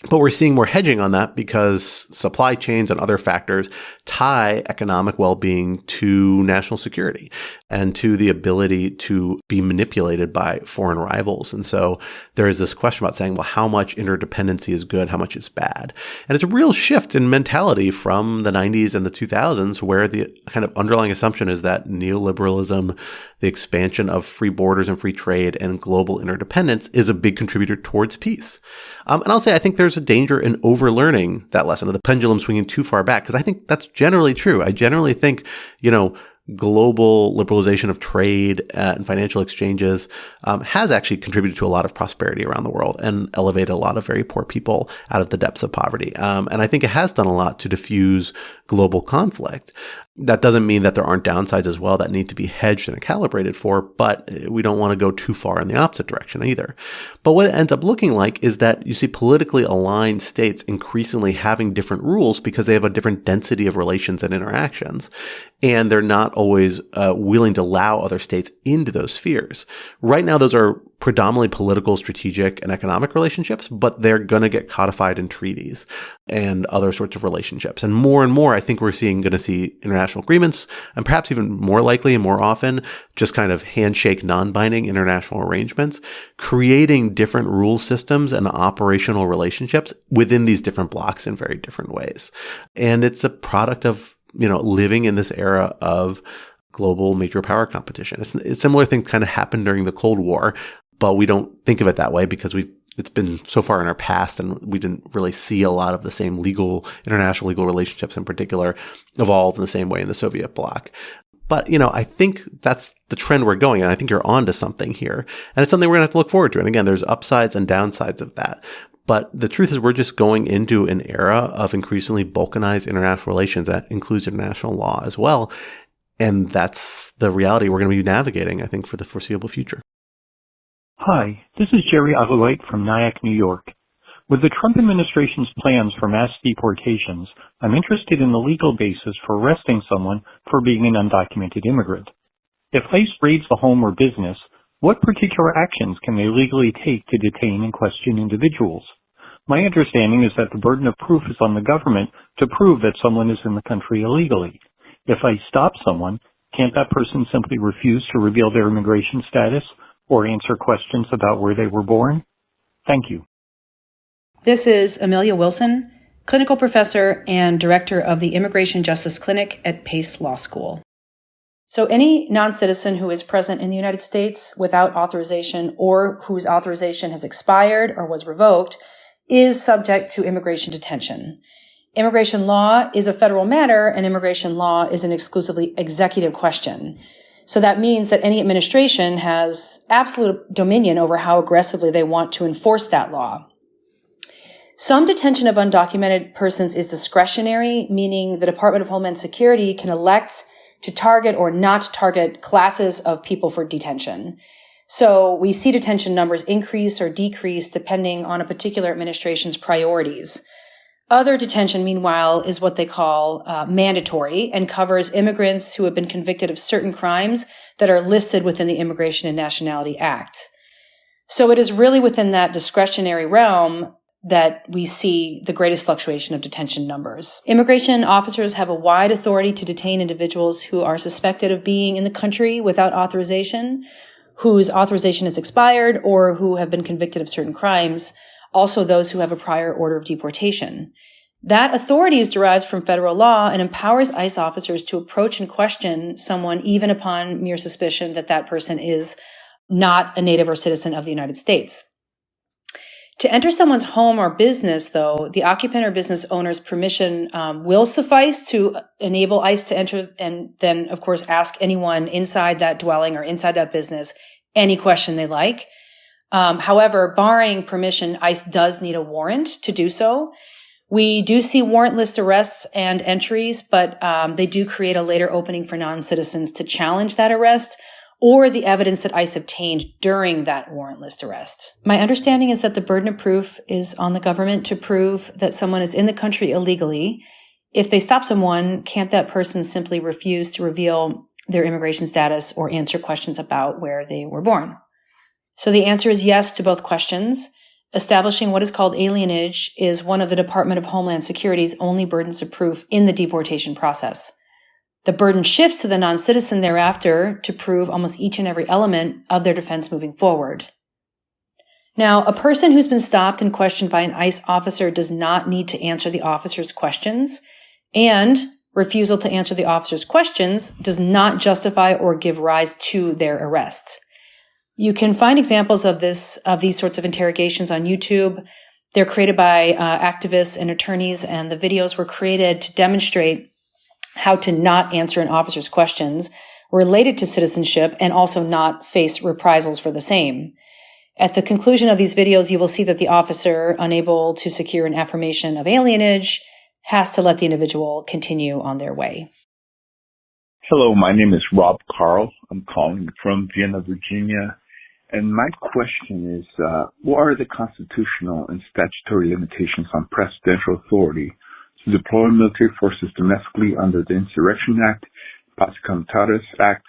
But we're seeing more hedging on that because supply chains and other factors tie economic well-being to national security and to the ability to be manipulated by foreign rivals. And so there is this question about saying, well, how much interdependency is good? How much is bad? And it's a real shift in mentality from the 90s and the 2000s, where the kind of underlying assumption is that neoliberalism, the expansion of free borders and free trade and global interdependence is a big contributor towards peace. And I'll say I think there's a danger in overlearning that lesson of the pendulum swinging too far back, because I think that's generally true. I generally think, global liberalization of trade and financial exchanges has actually contributed to a lot of prosperity around the world and elevated a lot of very poor people out of the depths of poverty. And I think it has done a lot to diffuse global conflict. That doesn't mean that there aren't downsides as well that need to be hedged and calibrated for, but we don't want to go too far in the opposite direction either. But what it ends up looking like is that you see politically aligned states increasingly having different rules because they have a different density of relations and interactions. And they're not always willing to allow other states into those spheres. Right now, those are predominantly political, strategic, and economic relationships, but they're going to get codified in treaties and other sorts of relationships. And more, I think we're going to see international agreements, and perhaps even more likely and more often, just kind of handshake, non-binding international arrangements, creating different rule systems and operational relationships within these different blocks in very different ways. And it's a product of, living in this era of global major power competition. It's similar things kind of happened during the Cold War, but we don't think of it that way because it's been so far in our past and we didn't really see a lot of the same international legal relationships in particular evolve in the same way in the Soviet bloc. But, I think that's the trend we're going, and I think you're onto something here. And it's something we're going to have to look forward to. And again, there's upsides and downsides of that. But the truth is we're just going into an era of increasingly balkanized international relations that includes international law as well. And that's the reality we're going to be navigating, I think, for the foreseeable future. Hi, this is Jerry Aguilite from Nyack, New York. With the Trump administration's plans for mass deportations, I'm interested in the legal basis for arresting someone for being an undocumented immigrant. If ICE raids the home or business, what particular actions can they legally take to detain and question individuals? My understanding is that the burden of proof is on the government to prove that someone is in the country illegally. If ICE stops someone, can't that person simply refuse to reveal their immigration status or answer questions about where they were born? Thank you. This is Amelia Wilson, clinical professor and director of the Immigration Justice Clinic at Pace Law School. So any non-citizen who is present in the United States without authorization or whose authorization has expired or was revoked is subject to immigration detention. Immigration law is a federal matter, and immigration law is an exclusively executive question. So that means that any administration has absolute dominion over how aggressively they want to enforce that law. Some detention of undocumented persons is discretionary, meaning the Department of Homeland Security can elect to target or not target classes of people for detention. So we see detention numbers increase or decrease depending on a particular administration's priorities. Other detention, meanwhile, is what they call mandatory and covers immigrants who have been convicted of certain crimes that are listed within the Immigration and Nationality Act. So it is really within that discretionary realm that we see the greatest fluctuation of detention numbers. Immigration officers have a wide authority to detain individuals who are suspected of being in the country without authorization, whose authorization has expired, or who have been convicted of certain crimes, also those who have a prior order of deportation. That authority is derived from federal law and empowers ICE officers to approach and question someone even upon mere suspicion that that person is not a native or citizen of the United States. To enter someone's home or business, though, the occupant or business owner's permission will suffice to enable ICE to enter and then, of course, ask anyone inside that dwelling or inside that business any question they like. However, barring permission, ICE does need a warrant to do so. We do see warrantless arrests and entries, but they do create a later opening for non-citizens to challenge that arrest or the evidence that ICE obtained during that warrantless arrest. My understanding is that the burden of proof is on the government to prove that someone is in the country illegally. If they stop someone, can't that person simply refuse to reveal their immigration status or answer questions about where they were born? So the answer is yes to both questions. Establishing what is called alienage is one of the Department of Homeland Security's only burdens of proof in the deportation process. The burden shifts to the non-citizen thereafter to prove almost each and every element of their defense moving forward. Now, a person who's been stopped and questioned by an ICE officer does not need to answer the officer's questions, and refusal to answer the officer's questions does not justify or give rise to their arrest. You can find examples of these sorts of interrogations on YouTube. They're created by activists and attorneys, and the videos were created to demonstrate how to not answer an officer's questions related to citizenship and also not face reprisals for the same. At the conclusion of these videos, you will see that the officer, unable to secure an affirmation of alienage, has to let the individual continue on their way. Hello, my name is Rob Carl. I'm calling from Vienna, Virginia. And my question is, what are the constitutional and statutory limitations on presidential authority to deploy military forces domestically under the Insurrection Act, Paz Comitatus Act,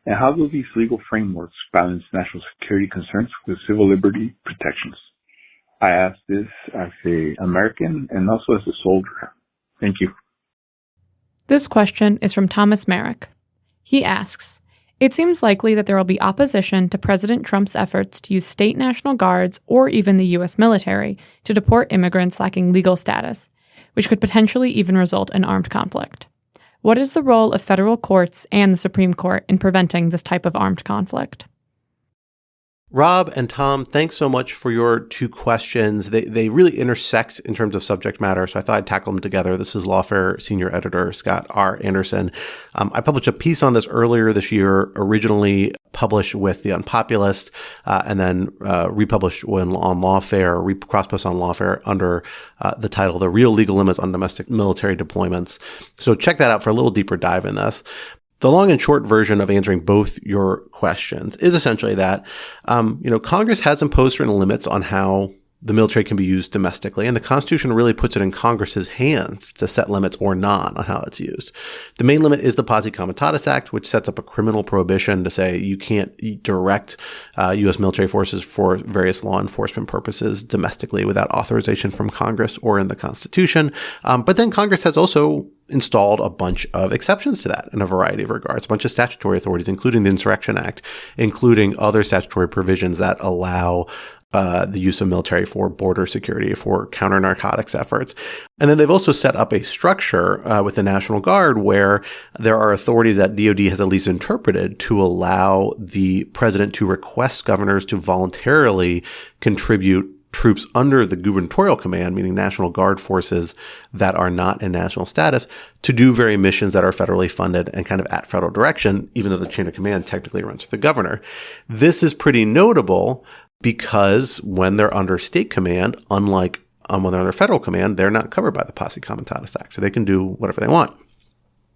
And how will these legal frameworks balance national security concerns with civil liberty protections? I ask this as an American and also as a soldier. Thank you. This question is from Thomas Merrick. He asks, it seems likely that there will be opposition to President Trump's efforts to use state National Guards or even the U.S. military to deport immigrants lacking legal status, which could potentially even result in armed conflict. What is the role of federal courts and the Supreme Court in preventing this type of armed conflict? Rob and Tom, thanks so much for your two questions. They really intersect in terms of subject matter, so I thought I'd tackle them together. This is Lawfare senior editor Scott R. Anderson. I published a piece on this earlier this year, originally published with The Unpopulist, and then republished on Lawfare, cross-post on Lawfare under the title, The Real Legal Limits on Domestic Military Deployments. So check that out for a little deeper dive in this. The long and short version of answering both your questions is essentially that, Congress has imposed certain limits on how the military can be used domestically, and the Constitution really puts it in Congress's hands to set limits or not on how it's used. The main limit is the Posse Comitatus Act, which sets up a criminal prohibition to say you can't direct U.S. military forces for various law enforcement purposes domestically without authorization from Congress or in the Constitution. But then Congress has also installed a bunch of exceptions to that in a variety of regards, a bunch of statutory authorities, including the Insurrection Act, including other statutory provisions that allow the use of military for border security, for counter-narcotics efforts. And then they've also set up a structure with the National Guard where there are authorities that DoD has at least interpreted to allow the president to request governors to voluntarily contribute troops under the gubernatorial command, meaning National Guard forces that are not in national status, to do various missions that are federally funded and kind of at federal direction, even though the chain of command technically runs through the governor. This is pretty notable because when they're under state command, unlike when they're under federal command, they're not covered by the Posse Comitatus Act, so they can do whatever they want.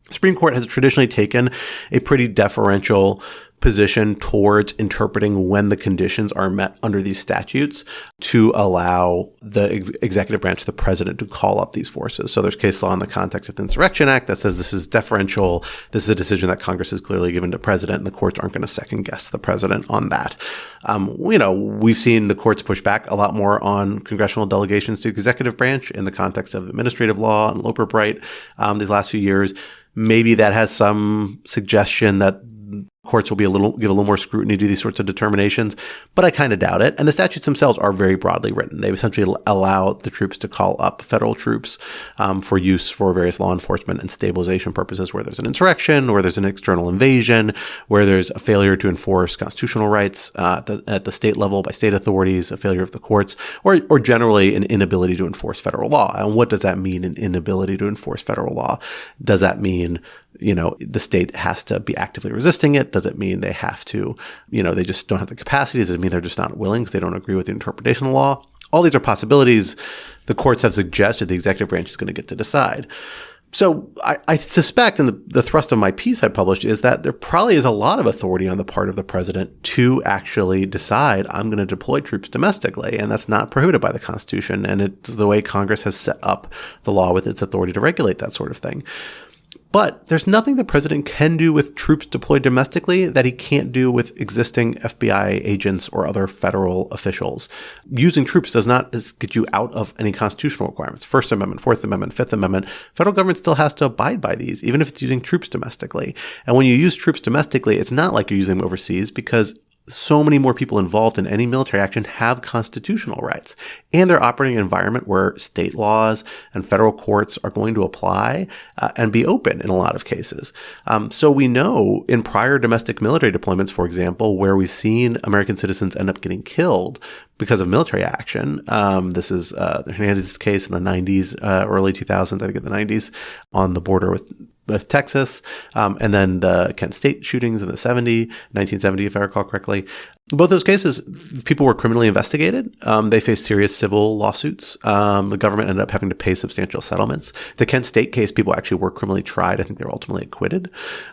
The Supreme Court has traditionally taken a pretty deferential position towards interpreting when the conditions are met under these statutes to allow the executive branch, the president, to call up these forces. So there's case law in the context of the Insurrection Act that says this is deferential. This is a decision that Congress has clearly given to president, and the courts aren't going to second guess the president on that. We've seen the courts push back a lot more on congressional delegations to the executive branch in the context of administrative law and Loper Bright these last few years. Maybe that has some suggestion that courts will give a little more scrutiny to these sorts of determinations, but I kind of doubt it. And the statutes themselves are very broadly written. They essentially allow the troops to call up federal troops for use for various law enforcement and stabilization purposes where there's an insurrection, where there's an external invasion, where there's a failure to enforce constitutional rights at the state level by state authorities, a failure of the courts, or generally an inability to enforce federal law. And what does that mean, an inability to enforce federal law? Does that mean the state has to be actively resisting it? Does it mean they have to, they just don't have the capacity? Does it mean they're just not willing because they don't agree with the interpretation of the law? All these are possibilities the courts have suggested the executive branch is going to get to decide. So I suspect, and the thrust of my piece I published is that there probably is a lot of authority on the part of the president to actually decide, I'm going to deploy troops domestically, and that's not prohibited by the Constitution, and it's the way Congress has set up the law with its authority to regulate that sort of thing. But there's nothing the president can do with troops deployed domestically that he can't do with existing FBI agents or other federal officials. Using troops does not get you out of any constitutional requirements. First Amendment, Fourth Amendment, Fifth Amendment. Federal government still has to abide by these, even if it's using troops domestically. And when you use troops domestically, it's not like you're using them overseas because so many more people involved in any military action have constitutional rights, and they're operating in an environment where state laws and federal courts are going to apply and be open in a lot of cases. So we know in prior domestic military deployments, for example, where we've seen American citizens end up getting killed because of military action. This is the Hernandez's case in the 90s, early 2000s, I think in the 90s, on the border with Texas, and then the Kent State shootings in the 1970, if I recall correctly. In both those cases, people were criminally investigated. They faced serious civil lawsuits. The government ended up having to pay substantial settlements. The Kent State case, people actually were criminally tried. I think they were ultimately acquitted.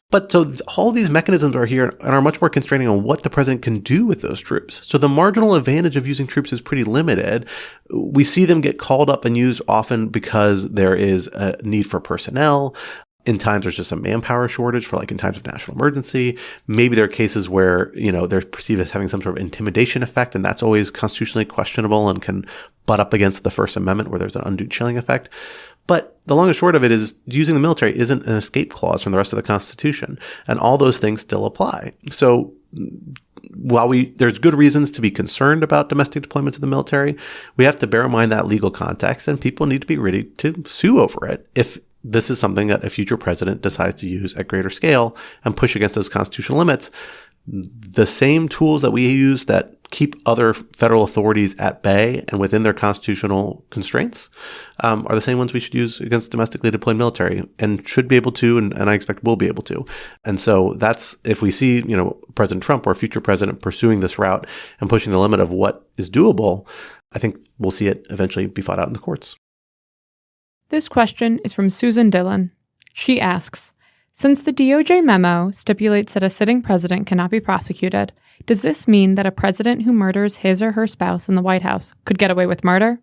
But so all these mechanisms are here and are much more constraining on what the president can do with those troops. So the marginal advantage of using troops is pretty limited. We see them get called up and used often because there is a need for personnel. in times there's just a manpower shortage for like in times of national emergency. Maybe there are cases where, they're perceived as having some sort of intimidation effect, and that's always constitutionally questionable and can butt up against the First Amendment where there's an undue chilling effect. But the long and short of it is using the military isn't an escape clause from the rest of the Constitution, and all those things still apply. So while there's good reasons to be concerned about domestic deployments of the military, we have to bear in mind that legal context, and people need to be ready to sue over it if this is something that a future president decides to use at greater scale and push against those constitutional limits. The same tools that we use that keep other federal authorities at bay and within their constitutional constraints are the same ones we should use against domestically deployed military, and should be able to, and I expect will be able to. And so that's, if we see, President Trump or a future president pursuing this route and pushing the limit of what is doable, I think we'll see it eventually be fought out in the courts. This question is from Susan Dillon. She asks, since the DOJ memo stipulates that a sitting president cannot be prosecuted, does this mean that a president who murders his or her spouse in the White House could get away with murder?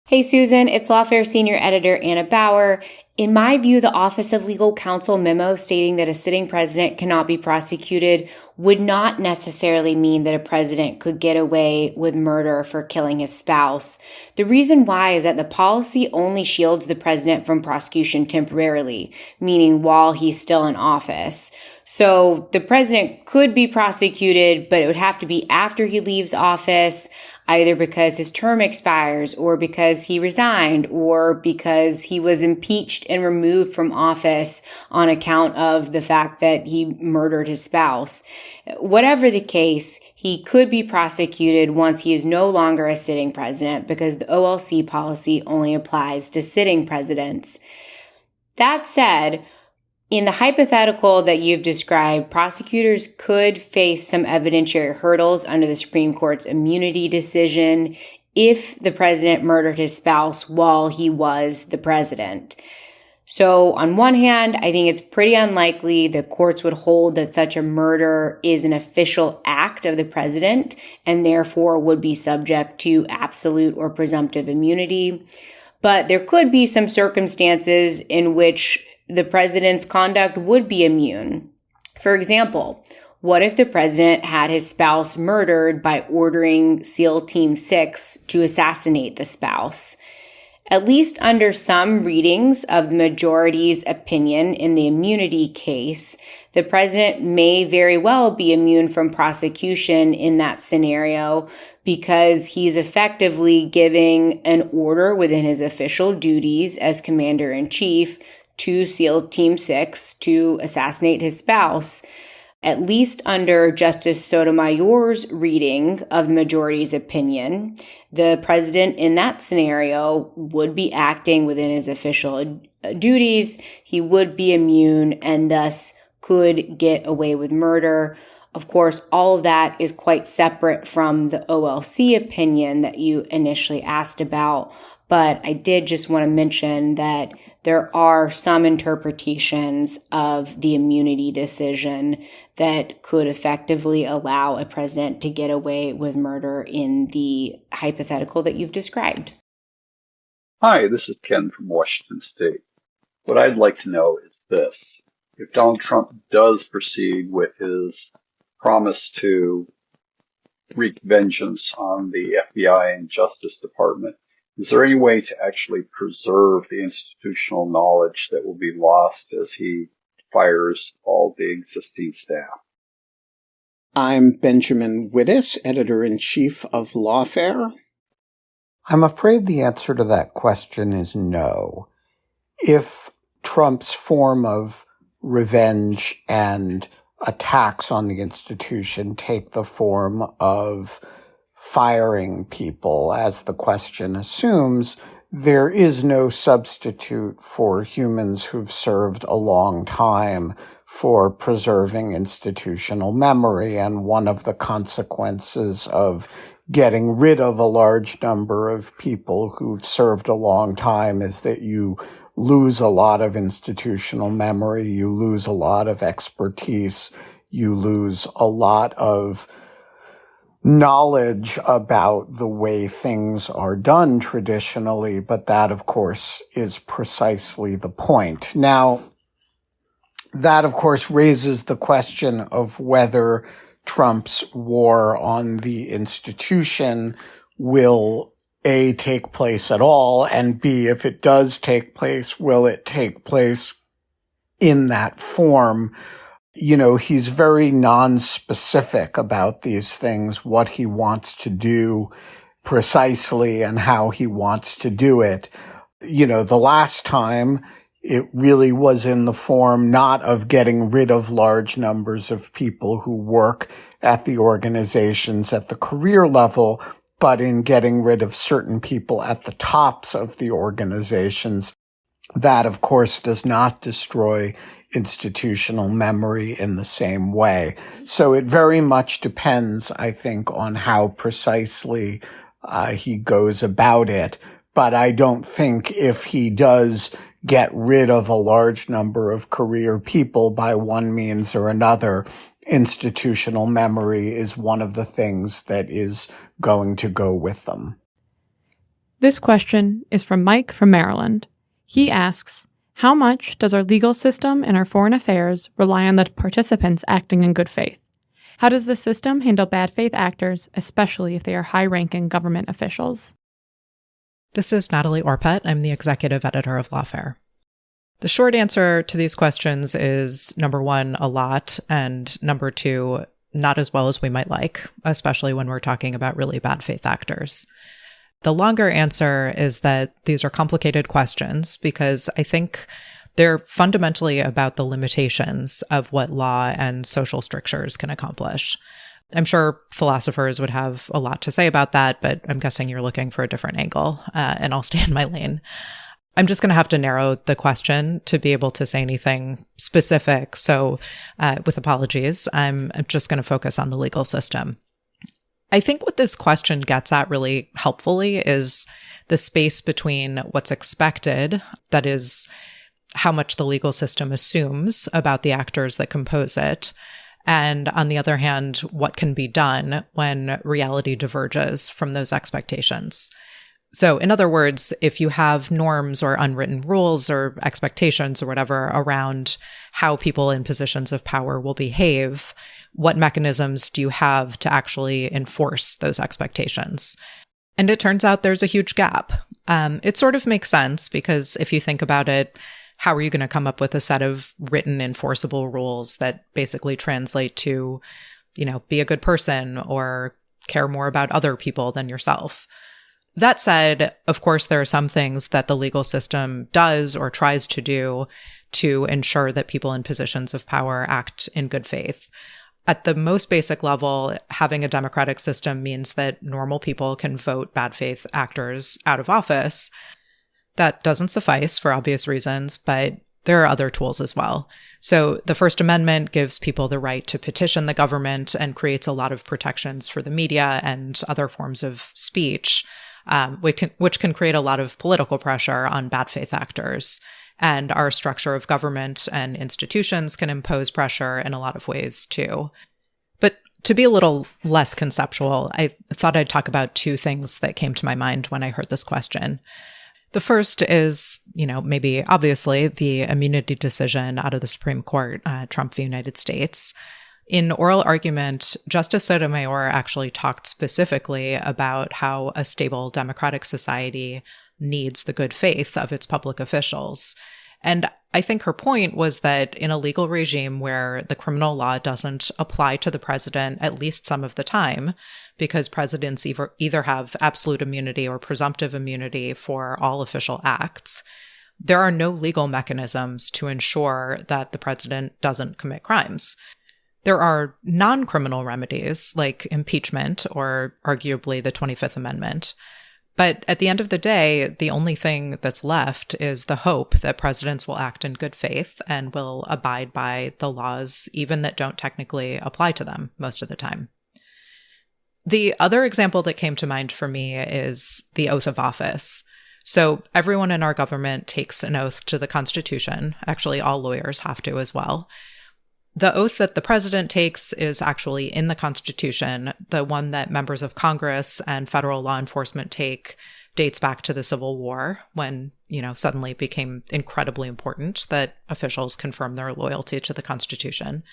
Hey, Susan, it's Lawfare Senior Editor Anna Bauer. In my view, the Office of Legal Counsel memo stating that a sitting president cannot be prosecuted would not necessarily mean that a president could get away with murder for killing his spouse. The reason why is that the policy only shields the president from prosecution temporarily, meaning while he's still in office. So the president could be prosecuted, but it would have to be after he leaves office, either because his term expires or because he resigned or because he was impeached and removed from office on account of the fact that he murdered his spouse. Whatever the case, he could be prosecuted once he is no longer a sitting president because the OLC policy only applies to sitting presidents. That said, in the hypothetical that you've described, prosecutors could face some evidentiary hurdles under the Supreme Court's immunity decision if the president murdered his spouse while he was the president. So on one hand, I think it's pretty unlikely the courts would hold that such a murder is an official act of the president and therefore would be subject to absolute or presumptive immunity. But there could be some circumstances in which the president's conduct would be immune. For example, what if the president had his spouse murdered by ordering SEAL Team 6 to assassinate the spouse? At least under some readings of the majority's opinion in the immunity case, the president may very well be immune from prosecution in that scenario because he's effectively giving an order within his official duties as commander-in-chief to SEAL Team 6 to assassinate his spouse. At least under Justice Sotomayor's reading of the majority's opinion, the president in that scenario would be acting within his official duties. He would be immune and thus could get away with murder. Of course, all of that is quite separate from the OLC opinion that you initially asked about. But I did just want to mention that there are some interpretations of the immunity decision that could effectively allow a president to get away with murder in the hypothetical that you've described. Hi, this is Ken from Washington State. What I'd like to know is this. If Donald Trump does proceed with his promise to wreak vengeance on the FBI and Justice Department, is there any way to actually preserve the institutional knowledge that will be lost as he fires all the existing staff? I'm Benjamin Wittes, Editor-in-Chief of Lawfare. I'm afraid the answer to that question is no. If Trump's form of revenge and attacks on the institution take the form of firing people, as the question assumes, there is no substitute for humans who've served a long time for preserving institutional memory. And one of the consequences of getting rid of a large number of people who've served a long time is that you lose a lot of institutional memory, you lose a lot of expertise, you lose a lot of knowledge about the way things are done traditionally, but that, of course, is precisely the point. Now, That, of course, raises the question of whether Trump's war on the institution will, A, take place at all, and B, if it does take place, will it take place in that form? You know, he's very non-specific about these things, what he wants to do precisely and how he wants to do it. You know, the last time it really was in the form not of getting rid of large numbers of people who work at the organizations at the career level, but in getting rid of certain people at the tops of the organizations. That, of course, does not destroy institutional memory in the same way. So it very much depends, I think, on how precisely he goes about it. But I don't think if he does get rid of a large number of career people by one means or another, institutional memory is one of the things that is going to go with them. This question is from Mike from Maryland. He asks, how much does our legal system and our foreign affairs rely on the participants acting in good faith? How does the system handle bad faith actors, especially if they are high-ranking government officials? This is Natalie Orpett. I'm the executive editor of Lawfare. The short answer to these questions is, number one, a lot, and number two, not as well as we might like, especially when we're talking about really bad faith actors. The longer answer is that these are complicated questions because I think they're fundamentally about the limitations of what law and social strictures can accomplish. I'm sure philosophers would have a lot to say about that, but I'm guessing you're looking for a different angle, and I'll stay in my lane. I'm just going to have to narrow the question to be able to say anything specific. So with apologies, I'm just going to focus on the legal system. I think what this question gets at really helpfully is the space between what's expected, that is, how much the legal system assumes about the actors that compose it, and on the other hand, what can be done when reality diverges from those expectations. So in other words, if you have norms or unwritten rules or expectations or whatever around how people in positions of power will behave, what mechanisms do you have to actually enforce those expectations? And it turns out there's a huge gap. It sort of makes sense because if you think about it, how are you going to come up with a set of written enforceable rules that basically translate to, be a good person or care more about other people than yourself? That said, of course, there are some things that the legal system does or tries to do to ensure that people in positions of power act in good faith. At the most basic level, having a democratic system means that normal people can vote bad faith actors out of office. That doesn't suffice for obvious reasons, but there are other tools as well. So the First Amendment gives people the right to petition the government and creates a lot of protections for the media and other forms of speech, which can create a lot of political pressure on bad faith actors. And our structure of government and institutions can impose pressure in a lot of ways too. But to be a little less conceptual, I thought I'd talk about two things that came to my mind when I heard this question. The first is, maybe obviously the immunity decision out of the Supreme Court, Trump v. United States. In oral argument, Justice Sotomayor actually talked specifically about how a stable democratic society needs the good faith of its public officials. And I think her point was that in a legal regime where the criminal law doesn't apply to the president at least some of the time, because presidents either have absolute immunity or presumptive immunity for all official acts, there are no legal mechanisms to ensure that the president doesn't commit crimes. There are non-criminal remedies like impeachment or arguably the 25th Amendment. But at the end of the day, the only thing that's left is the hope that presidents will act in good faith and will abide by the laws, even that don't technically apply to them most of the time. The other example that came to mind for me is the oath of office. So everyone in our government takes an oath to the Constitution. Actually, all lawyers have to as well. The oath that the president takes is actually in the Constitution. The one that members of Congress and federal law enforcement take dates back to the Civil War when, suddenly it became incredibly important that officials confirm their loyalty to the Constitution.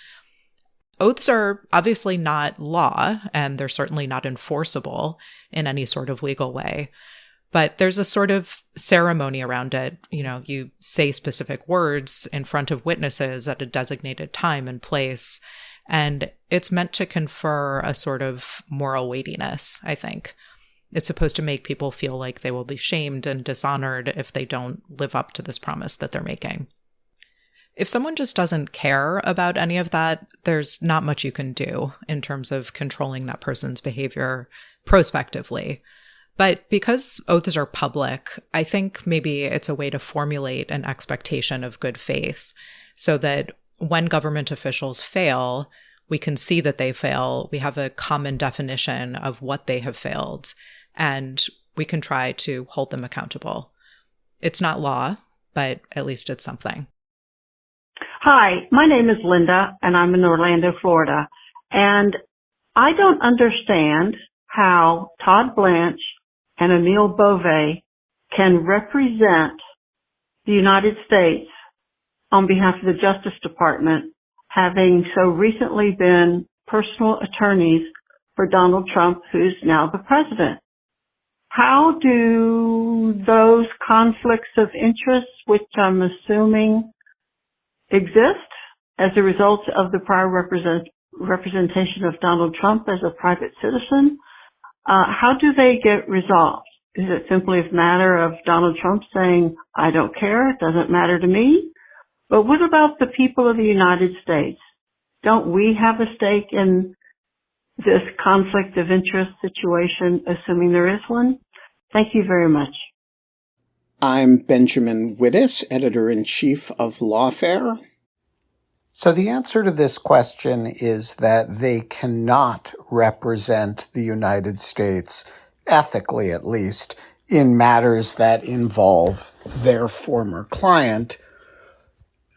Oaths are obviously not law, and they're certainly not enforceable in any sort of legal way. But there's a sort of ceremony around it. You say specific words in front of witnesses at a designated time and place, and it's meant to confer a sort of moral weightiness, I think. It's supposed to make people feel like they will be shamed and dishonored if they don't live up to this promise that they're making. If someone just doesn't care about any of that, there's not much you can do in terms of controlling that person's behavior prospectively. But because oaths are public, I think maybe it's a way to formulate an expectation of good faith so that when government officials fail, we can see that they fail. We have a common definition of what they have failed, and we can try to hold them accountable. It's not law, but at least it's something. Hi, my name is Linda, and I'm in Orlando, Florida. And I don't understand how Todd Blanche and Emile Beauvais can represent the United States on behalf of the Justice Department, having so recently been personal attorneys for Donald Trump, who's now the president. How do those conflicts of interest, which I'm assuming exist as a result of the prior representation of Donald Trump as a private citizen, how do they get resolved? Is it simply a matter of Donald Trump saying, I don't care, it doesn't matter to me? But what about the people of the United States? Don't we have a stake in this conflict of interest situation, assuming there is one? Thank you very much. I'm Benjamin Wittes, Editor-in-Chief of Lawfare. So the answer to this question is that they cannot represent the United States, ethically at least, in matters that involve their former client.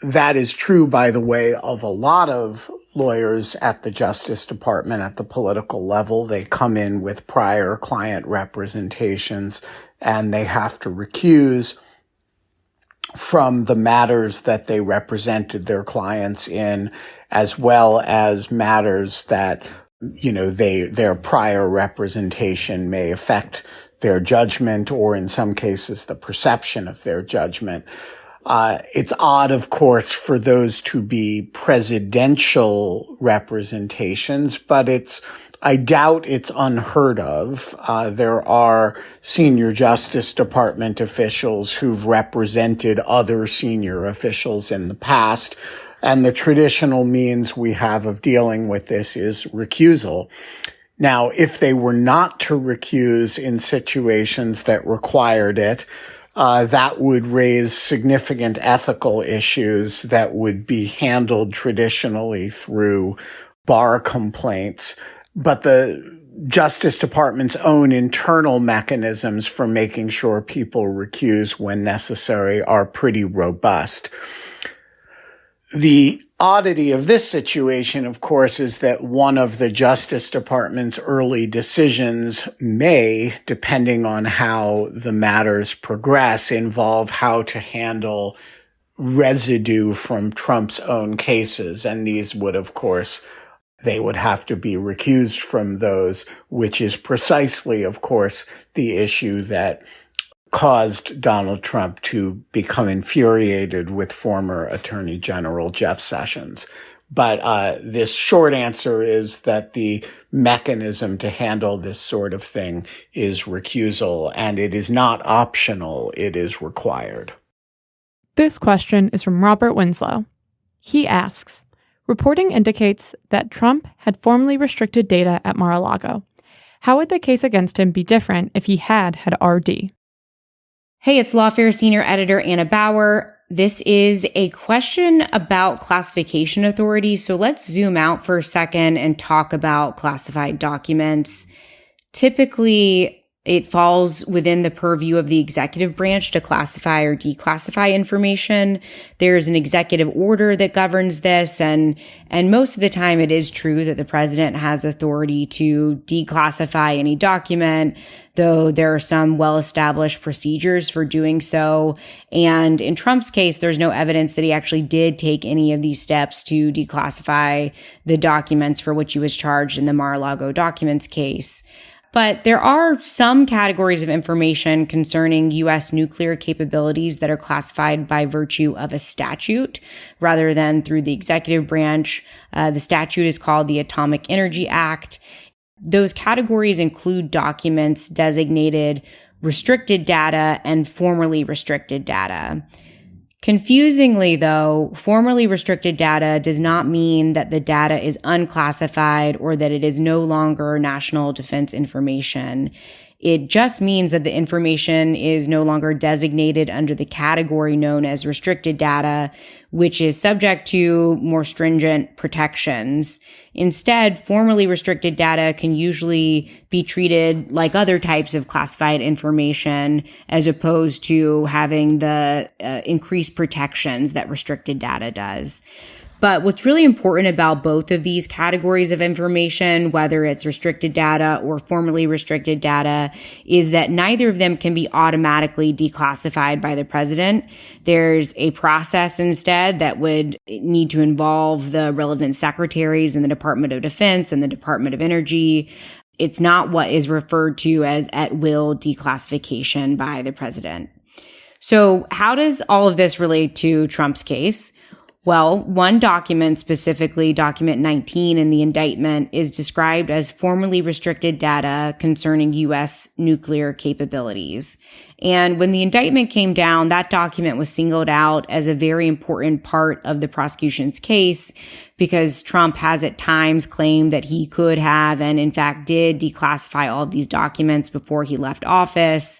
That is true, by the way, of a lot of lawyers at the Justice Department at the political level. They come in with prior client representations, and they have to recuse from the matters that they represented their clients in, as well as matters that, their prior representation may affect their judgment, or in some cases, the perception of their judgment. It's odd, of course, for those to be presidential representations, but I doubt it's unheard of. There are senior Justice Department officials who've represented other senior officials in the past, and the traditional means we have of dealing with this is recusal. Now, if they were not to recuse in situations that required it, that would raise significant ethical issues that would be handled traditionally through bar complaints. But the Justice Department's own internal mechanisms for making sure people recuse when necessary are pretty robust. The oddity of this situation, of course, is that one of the Justice Department's early decisions may, depending on how the matters progress, involve how to handle residue from Trump's own cases. And these would, of course, they would have to be recused from those, which is precisely, of course, the issue that caused Donald Trump to become infuriated with former Attorney General Jeff Sessions. But this short answer is that the mechanism to handle this sort of thing is recusal, and it is not optional, it is required. This question is from Robert Winslow. He asks, reporting indicates that Trump had formally restricted data at Mar-a-Lago. How would the case against him be different if he had RD? Hey, it's Lawfare Senior Editor Anna Bauer. This is a question about classification authority, so let's zoom out for a second and talk about classified documents. Typically, It falls within the purview of the executive branch to classify or declassify information. There's an executive order that governs this, and most of the time it is true that the president has authority to declassify any document, though there are some well-established procedures for doing so. And in Trump's case, there's no evidence that he actually did take any of these steps to declassify the documents for which he was charged in the Mar-a-Lago documents case. But there are some categories of information concerning U.S. nuclear capabilities that are classified by virtue of a statute rather than through the executive branch. The statute is called the Atomic Energy Act. Those categories include documents designated restricted data and formerly restricted data. Confusingly, though, formerly restricted data does not mean that the data is unclassified or that it is no longer national defense information. It just means that the information is no longer designated under the category known as restricted data, which is subject to more stringent protections. Instead, formerly restricted data can usually be treated like other types of classified information as opposed to having the increased protections that restricted data does. But what's really important about both of these categories of information, whether it's restricted data or formerly restricted data, is that neither of them can be automatically declassified by the president. There's a process instead that would need to involve the relevant secretaries in the Department of Defense and the Department of Energy. It's not what is referred to as at-will declassification by the president. So how does all of this relate to Trump's case? Well, one document, specifically document 19 in the indictment, is described as formerly restricted data concerning U.S. nuclear capabilities. And when the indictment came down, that document was singled out as a very important part of the prosecution's case because Trump has at times claimed that he could have and in fact did declassify all of these documents before he left office.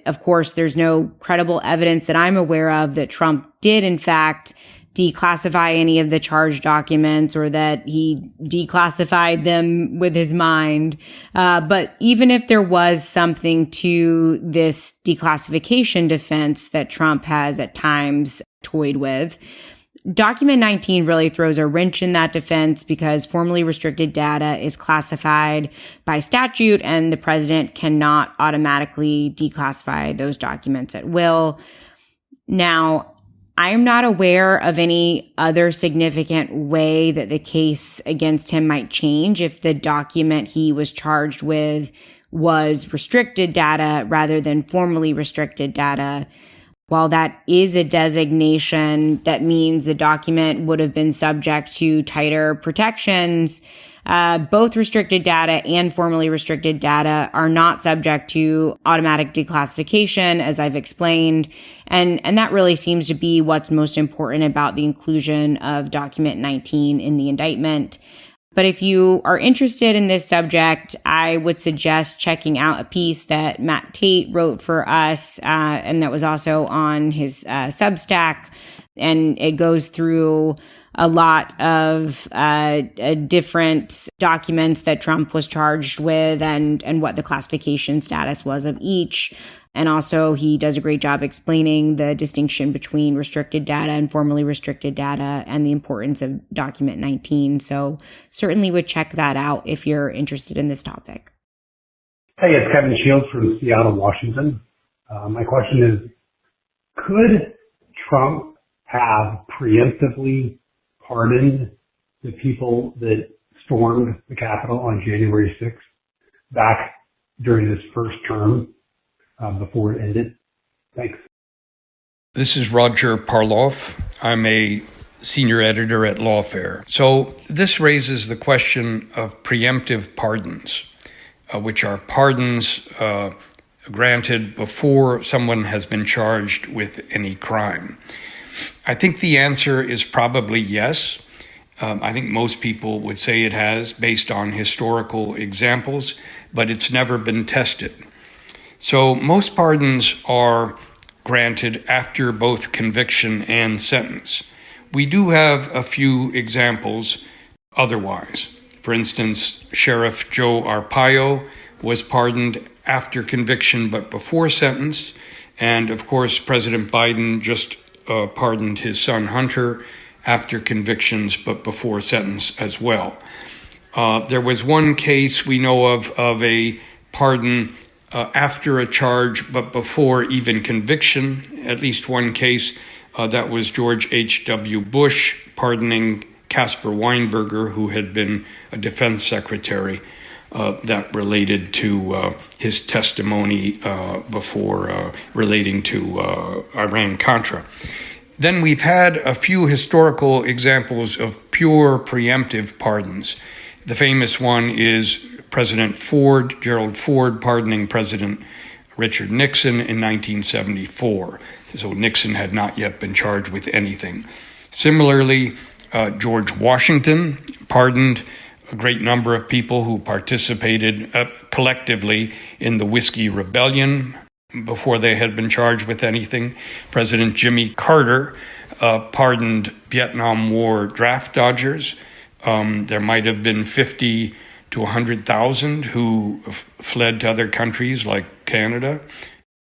Of course, there's no credible evidence that I'm aware of that Trump did in fact declassify any of the charged documents or that he declassified them with his mind. But even if there was something to this declassification defense that Trump has at times toyed with, Document 19 really throws a wrench in that defense because formerly restricted data is classified by statute and the president cannot automatically declassify those documents at will. Now, I am not aware of any other significant way that the case against him might change if the document he was charged with was restricted data rather than formally restricted data. While that is a designation that means the document would have been subject to tighter protections, both restricted data and formally restricted data are not subject to automatic declassification, as I've explained. And that really seems to be what's most important about the inclusion of document 19 in the indictment. But if you are interested in this subject, I would suggest checking out a piece that Matt Tate wrote for us, and that was also on his Substack. And it goes through a lot of different documents that Trump was charged with and what the classification status was of each. And also he does a great job explaining the distinction between restricted data and formally restricted data and the importance of document 19. So certainly would check that out if you're interested in this topic. Hey, it's Kevin Shields from Seattle, Washington. My question is, could Trump have preemptively pardoned the people that stormed the Capitol on January 6th back during his first term before it ended? Thanks. This is Roger Parloff. I'm a senior editor at Lawfare. So this raises the question of preemptive pardons, which are pardons granted before someone has been charged with any crime. I think the answer is probably yes. I think most people would say it has based on historical examples, but it's never been tested. So most pardons are granted after both conviction and sentence. We do have a few examples otherwise. For instance, Sheriff Joe Arpaio was pardoned after conviction but before sentence. And of course, President Biden just pardoned his son Hunter after convictions but before sentence as well. There was one case we know of a pardon after a charge but before even conviction. At least one case, that was George H.W. Bush pardoning Caspar Weinberger, who had been a defense secretary, that related to his testimony before relating to Iran-Contra. Then we've had a few historical examples of pure preemptive pardons. The famous one is President Ford, Gerald Ford, pardoning President Richard Nixon in 1974. So Nixon had not yet been charged with anything. Similarly, George Washington pardoned a great number of people who participated collectively in the Whiskey Rebellion before they had been charged with anything. President Jimmy Carter pardoned Vietnam War draft dodgers. There might have been 50 to 100,000 who fled to other countries like Canada.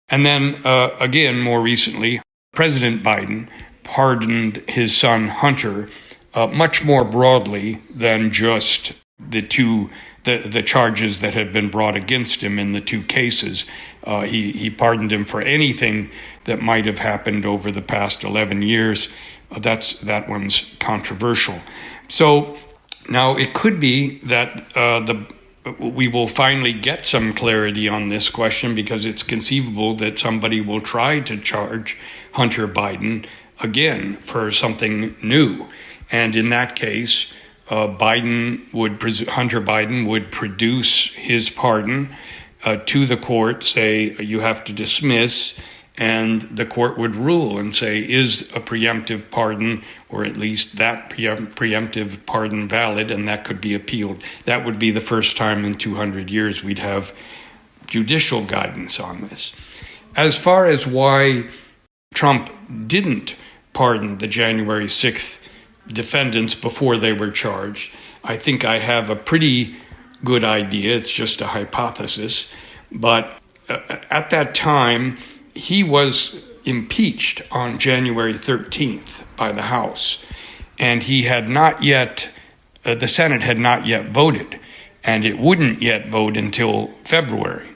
And then again, more recently, President Biden pardoned his son Hunter much more broadly than just the charges that had been brought against him in the two cases. He pardoned him for anything that might have happened over the past 11 years. That one's controversial. So now it could be that we will finally get some clarity on this question, because it's conceivable that somebody will try to charge Hunter Biden again for something new. And in that case, Hunter Biden would produce his pardon to the court, say you have to dismiss, and the court would rule and say, is a preemptive pardon, or at least that preemptive pardon, valid, and that could be appealed. That would be the first time in 200 years we'd have judicial guidance on this. As far as why Trump didn't pardon the January 6th defendants before they were charged, I think I have a pretty good idea. It's just a hypothesis. But at that time, he was impeached on January 13th by the House, and he had not yet, the Senate had not yet voted, and it wouldn't yet vote until February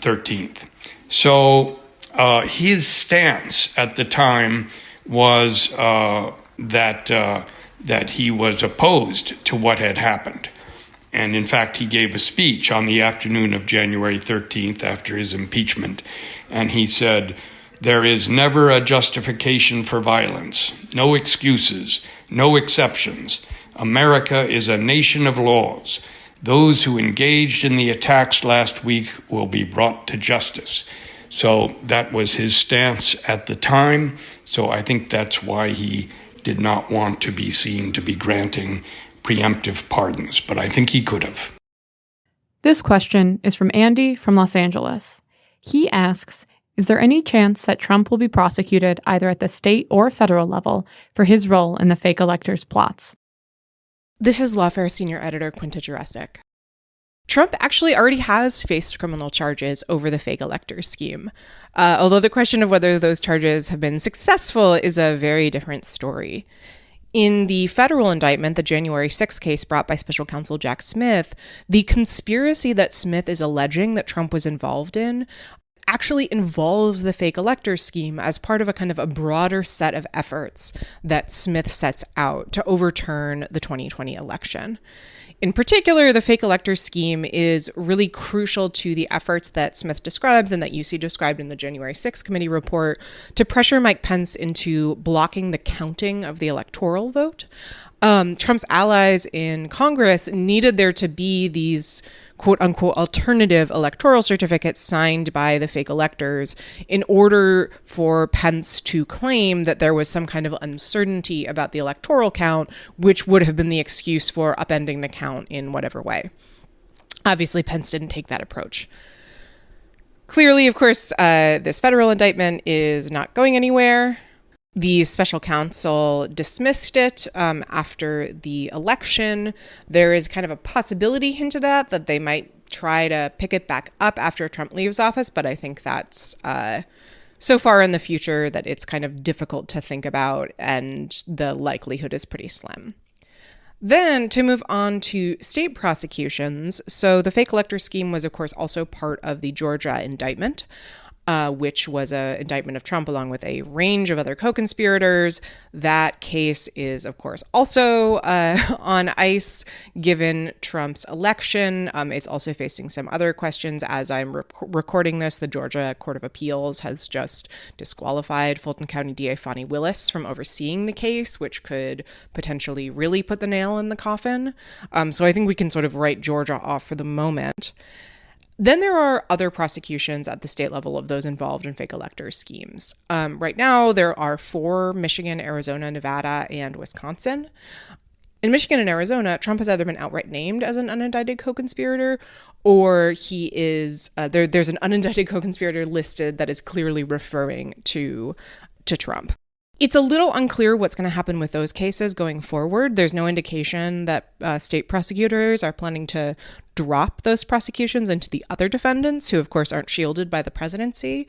13th. So his stance at the time was that he was opposed to what had happened. And in fact, he gave a speech on the afternoon of January 13th after his impeachment. And he said, "There is never a justification for violence, no excuses, no exceptions. America is a nation of laws. Those who engaged in the attacks last week will be brought to justice." So that was his stance at the time. So I think that's why he did not want to be seen to be granting preemptive pardons, but I think he could have. This question is from Andy from Los Angeles. He asks, is there any chance that Trump will be prosecuted either at the state or federal level for his role in the fake electors' plots? This is Lawfare senior editor Quinta Jurecic. Trump actually already has faced criminal charges over the fake electors scheme, although the question of whether those charges have been successful is a very different story. In the federal indictment, the January 6th case brought by special counsel Jack Smith, the conspiracy that Smith is alleging that Trump was involved in actually involves the fake electors scheme as part of a kind of a broader set of efforts that Smith sets out to overturn the 2020 election. In particular, the fake electors scheme is really crucial to the efforts that Smith describes and that you see described in the January 6th committee report to pressure Mike Pence into blocking the counting of the electoral vote. Trump's allies in Congress needed there to be these quote unquote alternative electoral certificates signed by the fake electors in order for Pence to claim that there was some kind of uncertainty about the electoral count, which would have been the excuse for upending the count in whatever way. Obviously, Pence didn't take that approach. Clearly, of course, this federal indictment is not going anywhere. The special counsel dismissed it after the election. There is kind of a possibility hinted at that they might try to pick it back up after Trump leaves office, but I think that's so far in the future that it's kind of difficult to think about, and the likelihood is pretty slim. Then to move on to state prosecutions. So the fake elector scheme was, of course, also part of the Georgia indictment, which was an indictment of Trump along with a range of other co-conspirators. That case is, of course, also on ice given Trump's election. It's also facing some other questions. As I'm recording this, the Georgia Court of Appeals has just disqualified Fulton County DA Fani Willis from overseeing the case, which could potentially really put the nail in the coffin. So I think we can sort of write Georgia off for the moment. Then there are other prosecutions at the state level of those involved in fake elector schemes. Right now, there are 4: Michigan, Arizona, Nevada, and Wisconsin. In Michigan and Arizona, Trump has either been outright named as an unindicted co-conspirator, or he is there's an unindicted co-conspirator listed that is clearly referring to Trump. It's a little unclear what's going to happen with those cases going forward. There's no indication that state prosecutors are planning to drop those prosecutions into the other defendants, who, of course, aren't shielded by the presidency.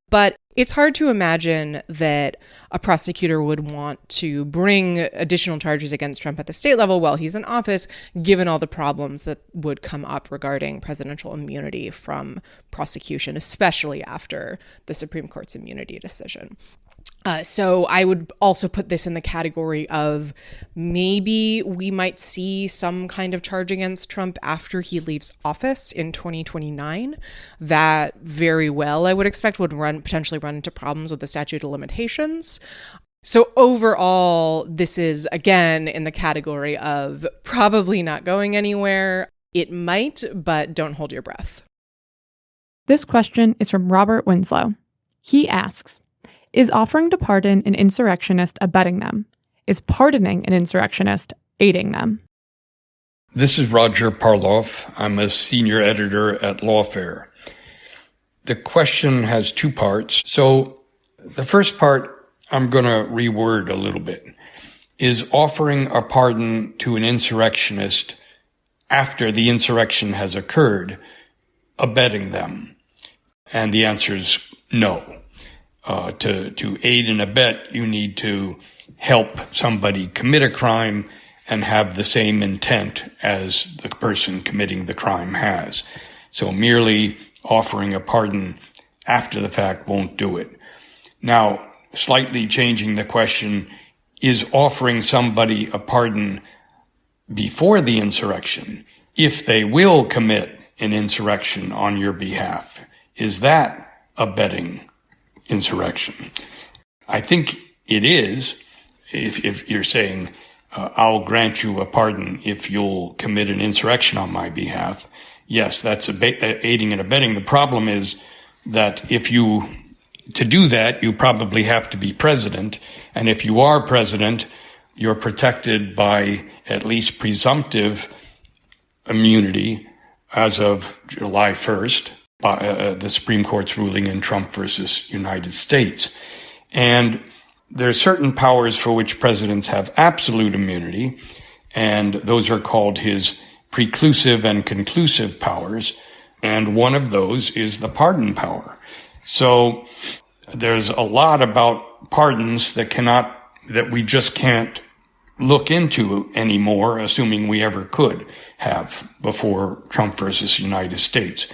But it's hard to imagine that a prosecutor would want to bring additional charges against Trump at the state level while he's in office, given all the problems that would come up regarding presidential immunity from prosecution, especially after the Supreme Court's immunity decision. So I would also put this in the category of maybe we might see some kind of charge against Trump after he leaves office in 2029. That very well, I would expect, would potentially run into problems with the statute of limitations. So overall, this is, again, in the category of probably not going anywhere. It might, but don't hold your breath. This question is from Robert Winslow. He asks, is offering to pardon an insurrectionist abetting them? Is pardoning an insurrectionist aiding them? This is Roger Parloff. I'm a senior editor at Lawfare. The question has 2 parts. So the first part I'm going to reword a little bit. Is offering a pardon to an insurrectionist after the insurrection has occurred abetting them? And the answer is no. To aid and abet, you need to help somebody commit a crime and have the same intent as the person committing the crime has. So merely offering a pardon after the fact won't do it. Now, slightly changing the question, is offering somebody a pardon before the insurrection, if they will commit an insurrection on your behalf, is that abetting insurrection? I think it is. If you're saying, I'll grant you a pardon if you'll commit an insurrection on my behalf, yes, that's aiding and abetting. The problem is that to do that, you probably have to be president. And if you are president, you're protected by at least presumptive immunity as of July 1st. By the Supreme Court's ruling in Trump versus United States. And there are certain powers for which presidents have absolute immunity, and those are called his preclusive and conclusive powers, and one of those is the pardon power. So there's a lot about pardons that we just can't look into anymore, assuming we ever could have before Trump versus United States.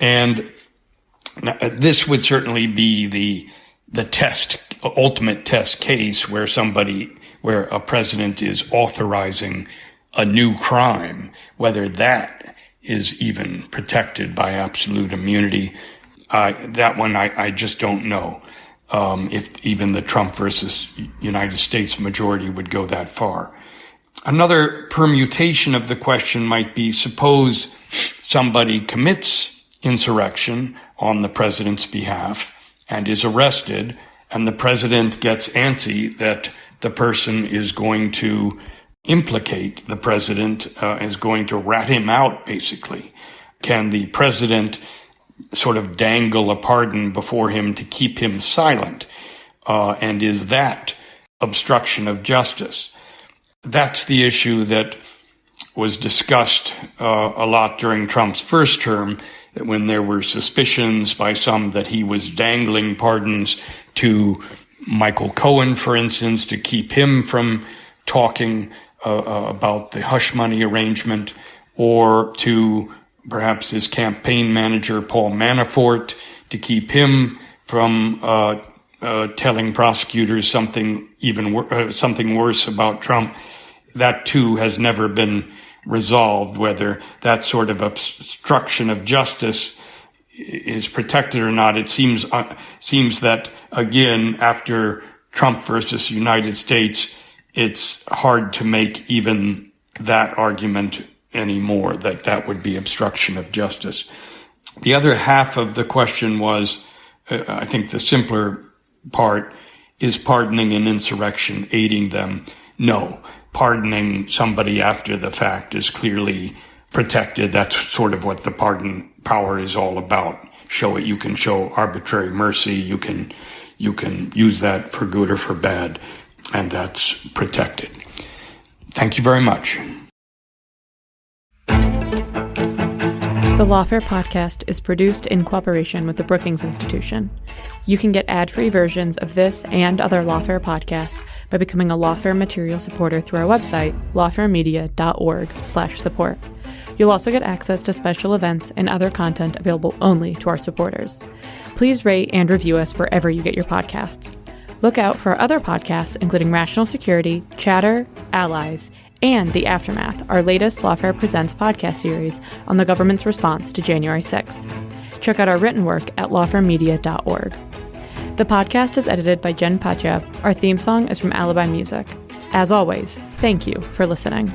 And this would certainly be the ultimate test case where a president is authorizing a new crime, whether that is even protected by absolute immunity. That one I just don't know if even the Trump versus United States majority would go that far. Another permutation of the question might be, suppose somebody commits insurrection on the president's behalf and is arrested, and the president gets antsy that the person is going to implicate the president, is going to rat him out, basically. Can the president sort of dangle a pardon before him to keep him silent? And is that obstruction of justice? That's the issue that was discussed a lot during Trump's first term, that when there were suspicions by some that he was dangling pardons to Michael Cohen, for instance, to keep him from talking about the hush money arrangement, or to perhaps his campaign manager, Paul Manafort, to keep him from telling prosecutors something worse about Trump. That too has never been resolved, whether that sort of obstruction of justice is protected or not. It seems that, again, after Trump versus United States, it's hard to make even that argument anymore, that would be obstruction of justice. The other half of the question was, I think the simpler part, is pardoning an insurrection, aiding them? No. Pardoning somebody after the fact is clearly protected. That's sort of what the pardon power is all about. You can show arbitrary mercy. You can use that for good or for bad, and that's protected. Thank you very much. The Lawfare podcast is produced in cooperation with the Brookings Institution. You can get ad-free versions of this and other Lawfare podcasts by becoming a Lawfare material supporter through our website, lawfaremedia.org/support. You'll also get access to special events and other content available only to our supporters. Please rate and review us wherever you get your podcasts. Look out for our other podcasts, including Rational Security, Chatter, Allies, and The Aftermath, our latest Lawfare Presents podcast series on the government's response to January 6th. Check out our written work at lawfaremedia.org. The podcast is edited by Jen Patja. Our theme song is from Alibi Music. As always, thank you for listening.